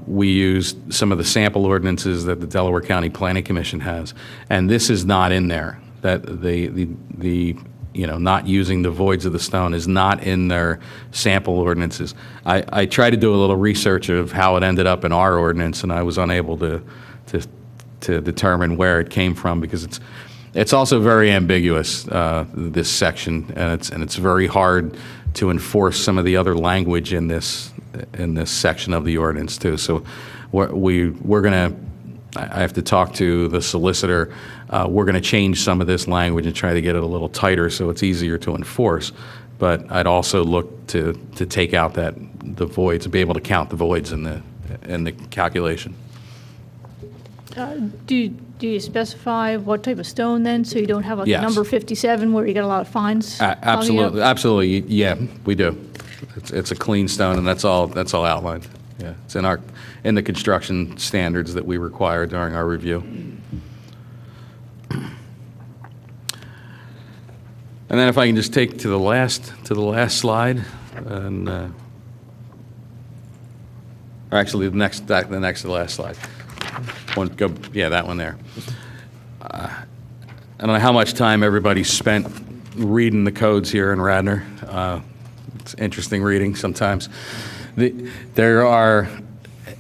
we used some of the sample ordinances that the Delaware County Planning Commission has, and this is not in there. That the not using the voids of the stone is not in their sample ordinances. I tried to do a little research of how it ended up in our ordinance, and I was unable to determine where it came from, because it's also very ambiguous, this section, and it's very hard to enforce some of the other language in this section of the ordinance too. So we're going to, I have to talk to the solicitor. We're going to change some of this language and try to get it a little tighter so it's easier to enforce. But I'd also look to take out the voids, and be able to count the voids in the calculation. Do you specify what type of stone then, so you don't have like Yes. a number 57 where you get a lot of fines? popping up? Absolutely, yeah, we do. It's a clean stone, and that's all outlined. Yeah, it's in the construction standards that we require during our review. And then if I can just take to the last slide, and or actually the next to the last slide. That one there. I don't know how much time everybody spent reading the codes here in Radnor. It's interesting reading sometimes. There are,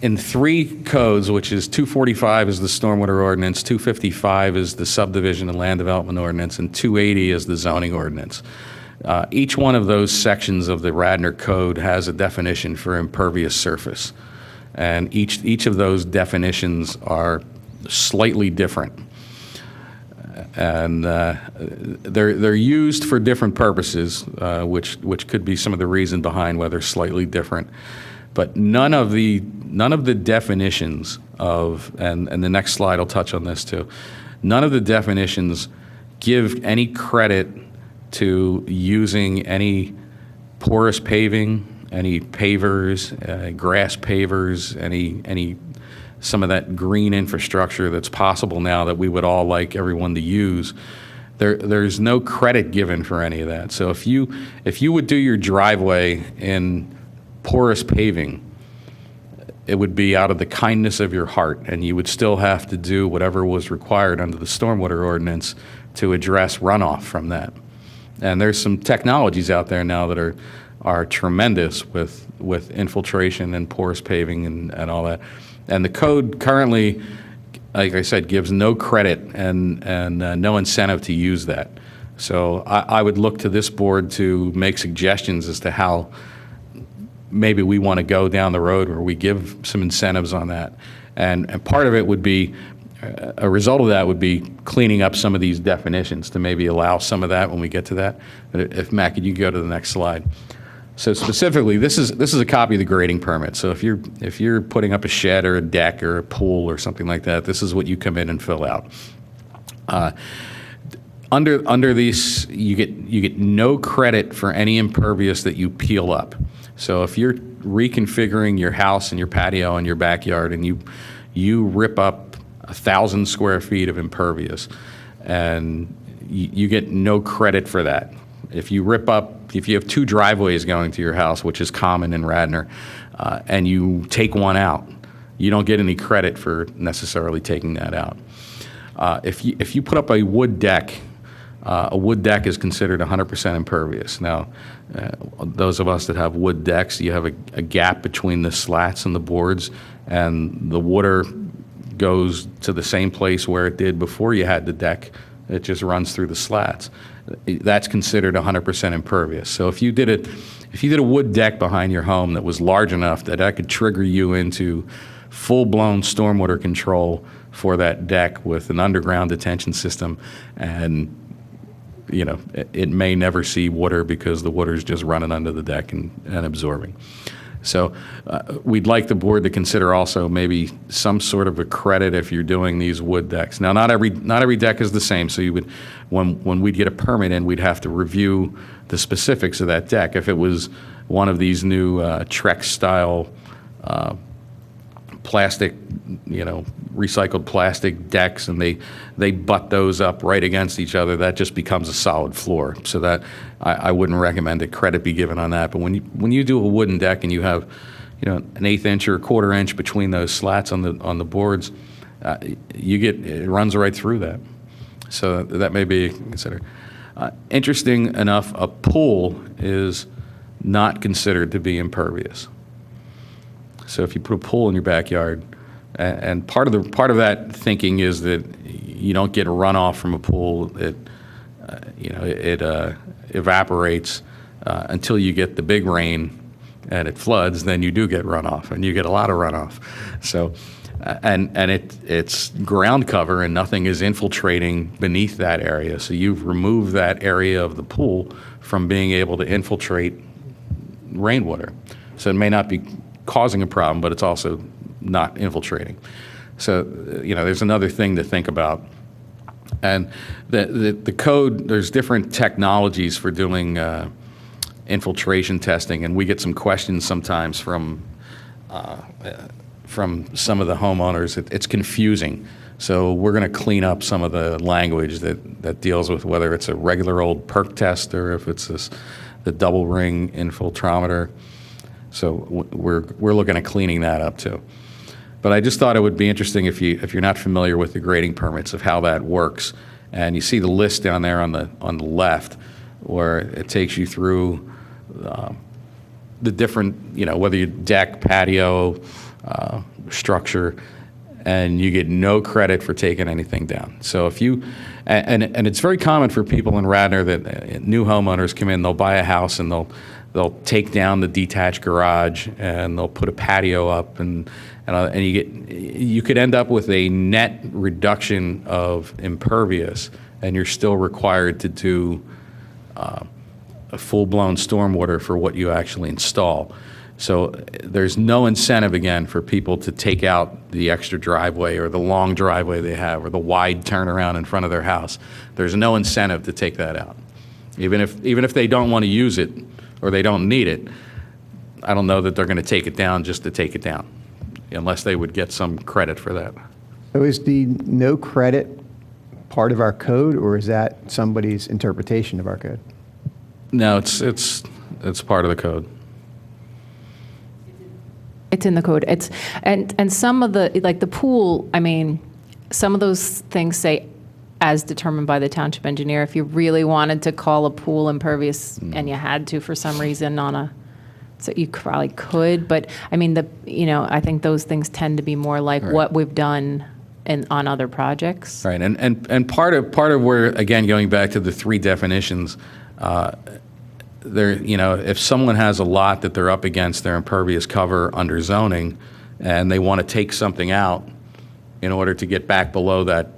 in 3 codes, which is 245 is the Stormwater Ordinance, 255 is the Subdivision and Land Development Ordinance, and 280 is the Zoning Ordinance. Each one of those sections of the Radnor Code has a definition for impervious surface. And each of those definitions are slightly different. And they're used for different purposes, which could be some of the reason behind why they're slightly different. But none of the definitions of, and the next slide will touch on this too, none of the definitions give any credit to using any porous paving, any pavers, grass pavers, any some of that green infrastructure that's possible now that we would all like everyone to use. There's no credit given for any of that. So if you would do your driveway in porous paving, it would be out of the kindness of your heart, and you would still have to do whatever was required under the Stormwater Ordinance to address runoff from that. And there's some technologies out there now that are tremendous with infiltration and porous paving and all that. And the code currently, like I said, gives no credit and no incentive to use that. So I would look to this board to make suggestions as to how maybe we want to go down the road where we give some incentives on that. And part of it would be, a result of that would be cleaning up some of these definitions to maybe allow some of that when we get to that. If Matt, could you go to the next slide? So specifically, this is a copy of the grading permit. So if you're putting up a shed or a deck or a pool or something like that, this is what you come in and fill out. Under these, you get no credit for any impervious that you peel up. So if you're reconfiguring your house and your patio and your backyard, and you rip up 1,000 square feet of impervious, and you get no credit for that. If you have two driveways going to your house, which is common in Radnor, and you take one out, you don't get any credit for necessarily taking that out. If you put up a wood deck is considered 100% impervious. Now, those of us that have wood decks, you have a gap between the slats and the boards, and the water goes to the same place where it did before you had the deck. It just runs through the slats. That's considered 100% impervious. So if you did a wood deck behind your home that was large enough that could trigger you into full-blown stormwater control for that deck with an underground detention system, and it may never see water because the water's just running under the deck and absorbing. So we'd like the board to consider also maybe some sort of a credit if you're doing these wood decks. Now, not every deck is the same, so you would, when we'd get a permit in, we'd have to review the specifics of that deck. If it was one of these new Trex style plastic, recycled plastic decks, and they butt those up right against each other, that just becomes a solid floor. So that I wouldn't recommend that credit be given on that. But when you do a wooden deck and you have, an 1/8 inch or a 1/4 inch between those slats on the boards, it runs right through that. So that may be considered. Interesting enough, a pool is not considered to be impervious. So if you put a pool in your backyard, and part of that thinking is that you don't get a runoff from a pool. It evaporates until you get the big rain and it floods. Then you do get runoff, and you get a lot of runoff. So, and it's ground cover, and nothing is infiltrating beneath that area. So you've removed that area of the pool from being able to infiltrate rainwater. So it may not be causing a problem, but it's also not infiltrating. So, there's another thing to think about. And the code, there's different technologies for doing infiltration testing, and we get some questions sometimes from some of the homeowners. It's confusing. So we're going to clean up some of the language that deals with whether it's a regular old perk test or if it's the double ring infiltrometer. So we're looking at cleaning that up too. But I just thought it would be interesting if you're not familiar with the grading permits of how that works, and you see the list down there on the left, where it takes you through the different, whether you deck, patio, structure, and you get no credit for taking anything down. So if you, and it's very common for people in Radnor that new homeowners come in, they'll buy a house and they'll take down the detached garage and they'll put a patio up, and you could end up with a net reduction of impervious, and you're still required to do a full-blown stormwater for what you actually install. So there's no incentive, again, for people to take out the extra driveway or the long driveway they have or the wide turnaround in front of their house. There's no incentive to take that out. Even if they don't want to use it or they don't need it, I don't know that they're going to take it down just to take it down, unless they would get some credit for that. So is the no credit part of our code, or is that somebody's interpretation of our code? No, it's part of the code. It's in the code. And some of the, like the pool, some of those things say as determined by the township engineer. If you really wanted to call a pool impervious and you had to for some reason so you probably could, but I think those things tend to be more like Right. what we've done on other projects. Right, and part of where, again, going back to the three definitions, if someone has a lot that they're up against their impervious cover under zoning, and they want to take something out in order to get back below that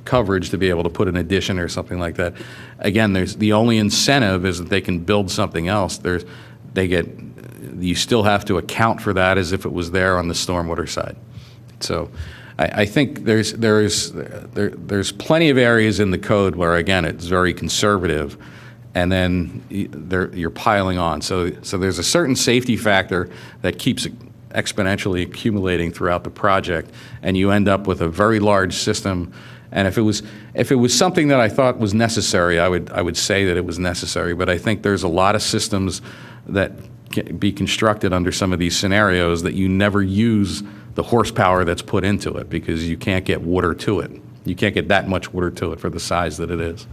coverage to be able to put an addition or something like that, again, the only incentive is that they can build something else. You still have to account for that as if it was there on the stormwater side. So I think there's plenty of areas in the code where, again, it's very conservative, and then you're piling on. So there's a certain safety factor that keeps exponentially accumulating throughout the project, and you end up with a very large system, And if it was something that I thought was necessary, I would say that it was necessary. But I think there's a lot of systems that can be constructed under some of these scenarios that you never use the horsepower that's put into it because you can't get water to it. You can't get that much water to it for the size that it is.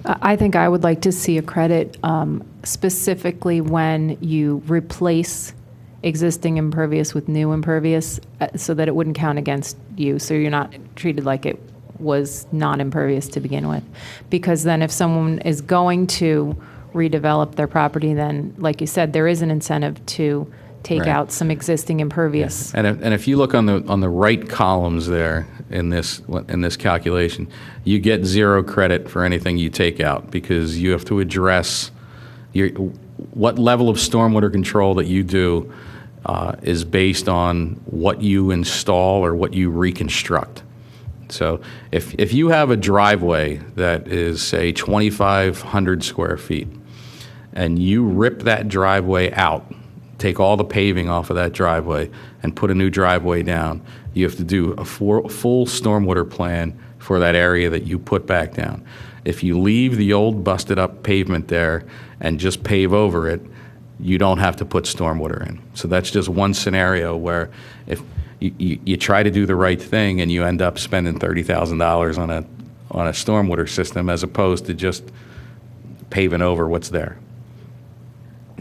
I think I would like to see a credit specifically when you replace existing impervious with new impervious so that it wouldn't count against you. So you're not treated like it was non-impervious to begin with. Because then if someone is going to redevelop their property, then, like you said, there is an incentive to take Right. out some existing impervious. And if you look on the right columns there in this calculation, you get 0 credit for anything you take out because you have to address what level of stormwater control that you do is based on what you install or what you reconstruct. So if you have a driveway that is, say, 2,500 square feet, and you rip that driveway out, take all the paving off of that driveway and put a new driveway down, you have to do a full stormwater plan for that area that you put back down. If you leave the old busted up pavement there and just pave over it, you don't have to put stormwater in. So that's just one scenario where if you try to do the right thing and you end up spending $30,000 on a stormwater system as opposed to just paving over what's there.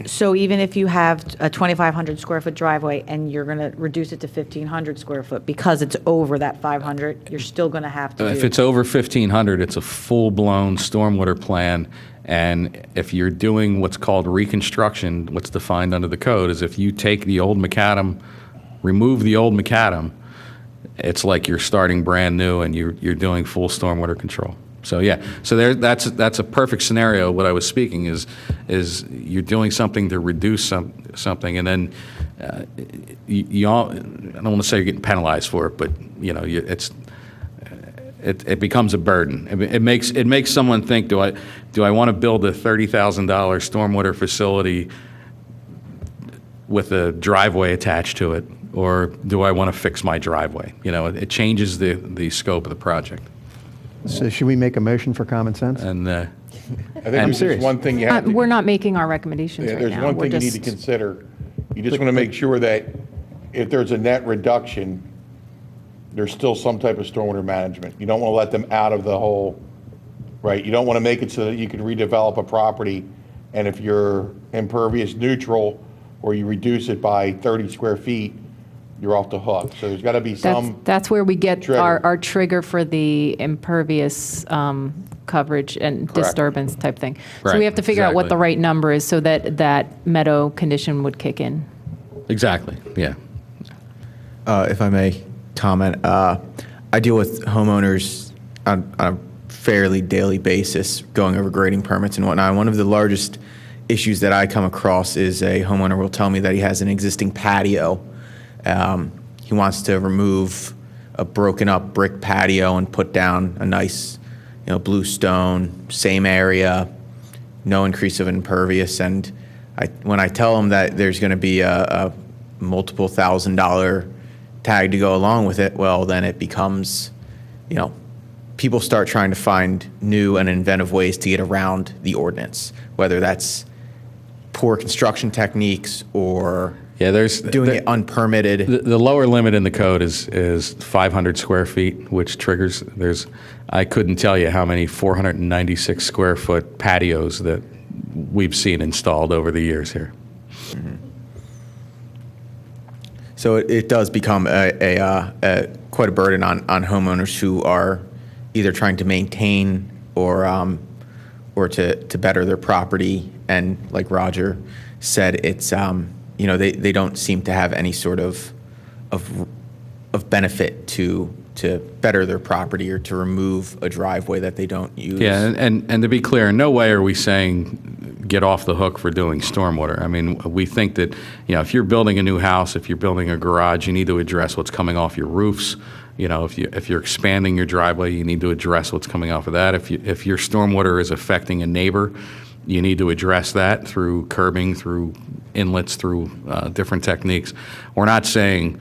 So even if you have a 2,500 square foot driveway and you're going to reduce it to 1,500 square foot because it's over that 500, you're still going to have to If it's over 1,500, it's a full-blown stormwater plan. And if you're doing what's called reconstruction, what's defined under the code is if you take the old macadam, remove the old macadam, it's like you're starting brand new and you're doing full stormwater control. So yeah, so that's a perfect scenario. What I was speaking is you're doing something to reduce something, and then you all, I don't want to say you're getting penalized for it, but you know it becomes a burden. It makes someone think, do I want to build a $30,000 stormwater facility with a driveway attached to it, or do I want to fix my driveway? You know, it changes the scope of the project. So should we make a motion for common sense? And I think I'm there's serious. just one thing you have to. We're not making our recommendations Yeah, right there's now. one We're thing you need to just- consider. You just want to make sure that if there's a net reduction, there's still some type of stormwater management. You don't want to let them out of the whole, right? You don't want to make it so that you can redevelop a property, and if you're impervious neutral, or you reduce it by 30 square feet, you're off the hook. So there's got to be some. That's where we get trigger. our trigger for the impervious coverage and Correct. disturbance type thing. So Right, we have to figure out what the exactly. right number is so that that meadow condition would kick in. exactly, yeah. If I may comment, I deal with homeowners on a fairly daily basis going over grading permits and whatnot. One of the largest issues that I come across is a homeowner will tell me that he has an existing patio. He wants to remove a broken up brick patio and put down a nice, blue stone, same area, no increase of impervious. And when I tell him that there's going to be a multiple $1,000 tag to go along with it, well, then it becomes, people start trying to find new and inventive ways to get around the ordinance, whether that's poor construction techniques or Yeah, there's doing it unpermitted. The lower limit in the code is 500 square feet, which triggers. I couldn't tell you how many 496 square foot patios that we've seen installed over the years here. So it does become quite a burden on homeowners who are either trying to maintain or to better their property. And like Roger said, it's they don't seem to have any sort of benefit to better their property or to remove a driveway that they don't use. Yeah, and to be clear, in no way are we saying get off the hook for doing stormwater. I mean, we think that, if you're building a new house, if you're building a garage, you need to address what's coming off your roofs. If you're expanding your driveway, you need to address what's coming off of that. If your stormwater is affecting a neighbor, you need to address that through curbing, through inlets, through different techniques. We're not saying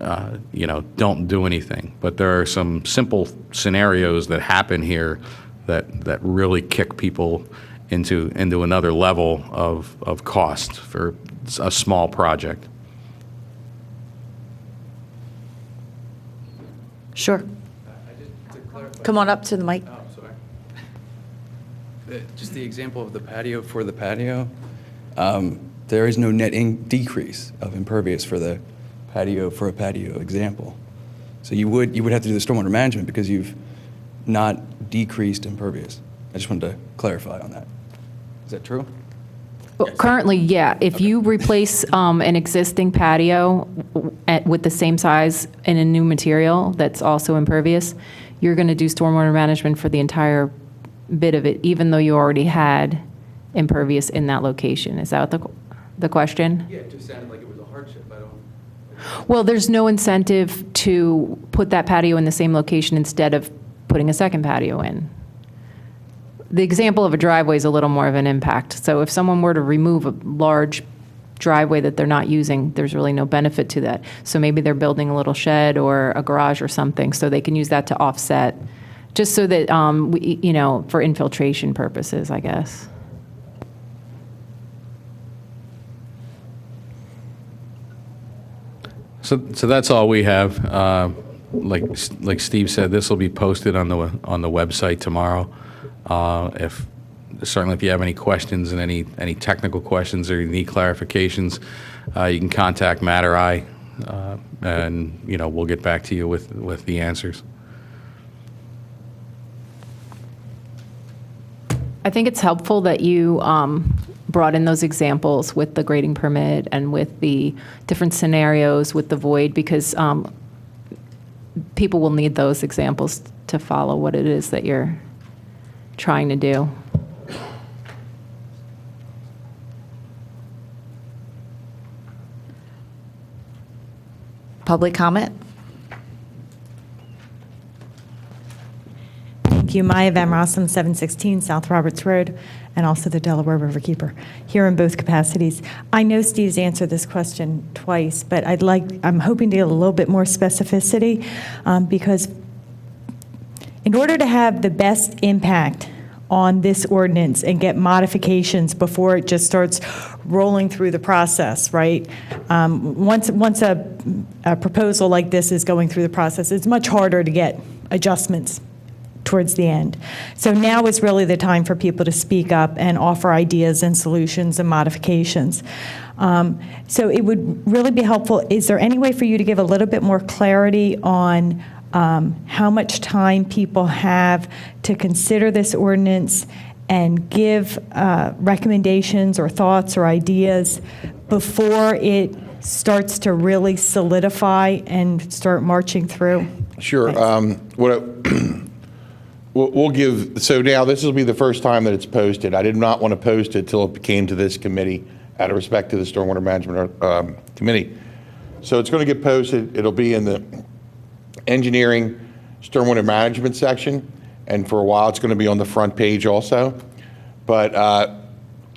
don't do anything. But there are some simple scenarios that happen here that really kick people into another level of cost for a small project. Sure. Come on up to the mic. Just the example of the patio for the patio, there is no net decrease of impervious for the patio for a patio example. So you would have to do the stormwater management because you've not decreased impervious. I just wanted to clarify on that. Is that true? Well, currently, yeah. If you replace an existing patio with the same size and a new material that's also impervious, you're going to do stormwater management for the entire bit of it, even though you already had impervious in that location. Is that the question? Yeah, it just sounded like it was a hardship. I don't. Well, there's no incentive to put that patio in the same location instead of putting a second patio in. The example of a driveway is a little more of an impact. So if someone were to remove a large driveway that they're not using, there's really no benefit to that. So maybe they're building a little shed or a garage or something, so they can use that to offset, just so that, for infiltration purposes, I guess. So that's all we have. Like Steve said, this will be posted on the website tomorrow. Certainly if you have any questions and any technical questions or you need clarifications, you can contact Matt or I, and we'll get back to you with the answers. I think it's helpful that you brought in those examples with the grading permit and with the different scenarios with the void, because people will need those examples to follow what it is that you're trying to do. Public comment? Thank you. Maya Van Rossum, 716 South Roberts Road, and also the Delaware Riverkeeper, here in both capacities. I know Steve's answered this question twice, but I'm hoping to get a little bit more specificity, because in order to have the best impact on this ordinance and get modifications before it just starts rolling through the process, right? Once a proposal like this is going through the process, it's much harder to get adjustments towards the end. So now is really the time for people to speak up and offer ideas and solutions and modifications. So it would really be helpful. Is there any way for you to give a little bit more clarity on how much time people have to consider this ordinance and give recommendations or thoughts or ideas before it starts to really solidify and start marching through? Sure. We'll give, so now this will be the first time that it's posted. I did not want to post it till it came to this committee out of respect to the Stormwater Management Committee. So it's going to get posted. It'll be in the engineering stormwater management section, and for a while it's going to be on the front page also. But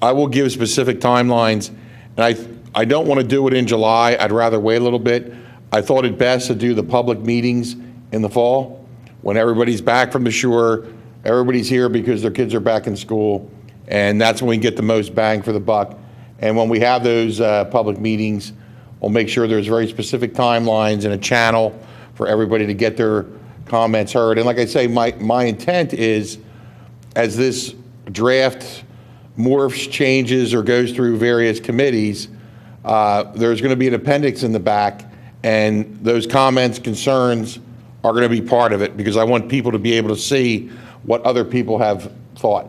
I will give specific timelines, and I don't want to do it in July. I'd rather wait a little bit. I thought it best to do the public meetings in the fall when everybody's back from the shore, everybody's here because their kids are back in school, and that's when we get the most bang for the buck. And when we have those public meetings, we'll make sure there's very specific timelines and a channel for everybody to get their comments heard. And like I say, my intent is, as this draft morphs, changes, or goes through various committees, there's going to be an appendix in the back, and those comments, concerns are going to be part of it, because I want people to be able to see what other people have thought.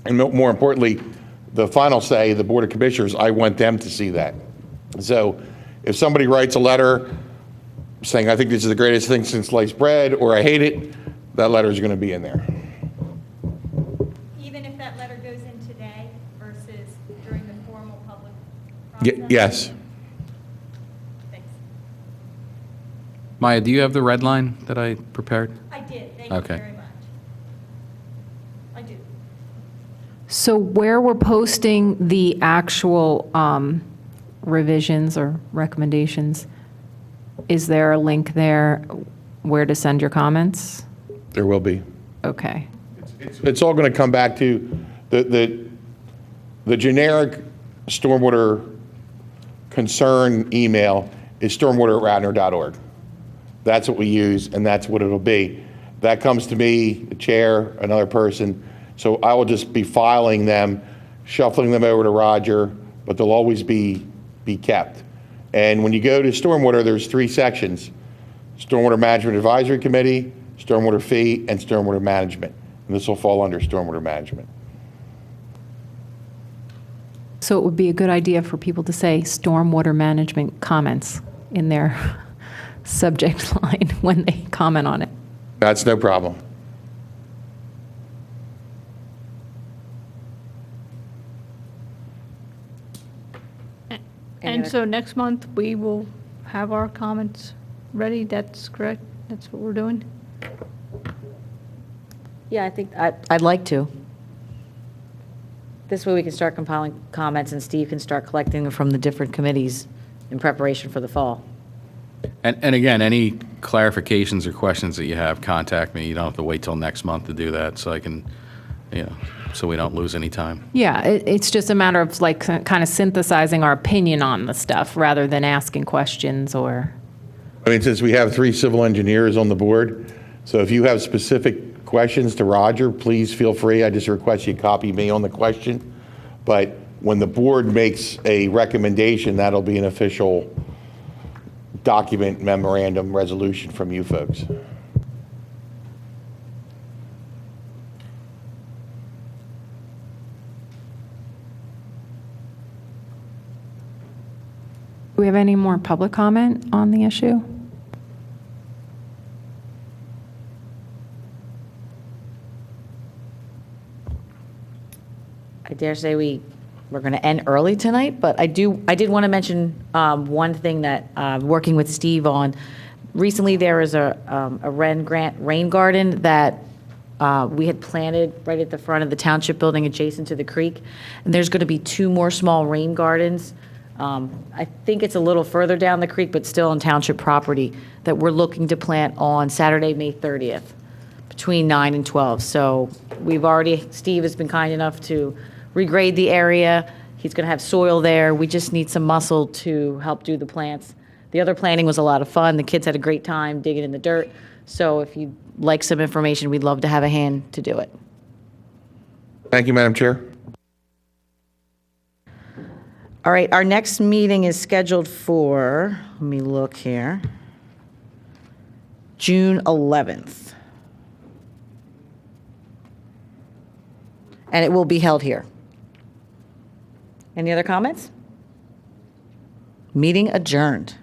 And more importantly, the final say, the Board of Commissioners, I want them to see that. So if somebody writes a letter saying, I think this is the greatest thing since sliced bread, or I hate it, that letter is going to be in there. Even if that letter goes in today versus during the formal public process? Yes. Thanks. Maya, do you have the red line that I prepared? I did. Thank Okay. you very much. I do. So where we're posting the actual revisions or recommendations, is there a link there where to send your comments? There will be. Okay. It's all going to come back to the generic stormwater concern email is stormwater@radnor.org. That's what we use, and that's what it'll be. That comes to me, the chair, another person. So I will just be filing them, shuffling them over to Roger, but they'll always be kept. And when you go to stormwater, there's 3 sections: Stormwater Management Advisory Committee, Stormwater Fee, and Stormwater Management. And this will fall under Stormwater Management. So it would be a good idea for people to say stormwater management comments in their subject line when they comment on it. That's no problem. And so next month, we will have our comments ready, that's correct? That's what we're doing? Yeah, I think, I'd like to. This way we can start compiling comments and Steve can start collecting them from the different committees in preparation for the fall. And again, any clarifications or questions that you have, contact me. You don't have to wait till next month to do that, so I can, so we don't lose any time. Yeah, it's just a matter of like kind of synthesizing our opinion on the stuff rather than asking questions or. I mean, since we have 3 civil engineers on the board, so if you have specific questions to Roger, please feel free. I just request you copy me on the question. But when the board makes a recommendation, that'll be an official document, memorandum, resolution from you folks. Do we have any more public comment on the issue? I dare say we're going to end early tonight, but I did want to mention one thing that working with Steve on. Recently, there was a Wren grant rain garden that we had planted right at the front of the Township building adjacent to the creek. And there's going to be 2 more small rain gardens. I think it's a little further down the creek, but still on Township property, that we're looking to plant on Saturday, May 30th, between 9 and 12. So Steve has been kind enough to regrade the area. He's going to have soil there. We just need some muscle to help do the plants. The other planting was a lot of fun. The kids had a great time digging in the dirt. So if you'd like some information, we'd love to have a hand to do it. Thank you, Madam Chair. All right, our next meeting is scheduled for, let me look here, June 11th. And it will be held here. Any other comments? Meeting adjourned.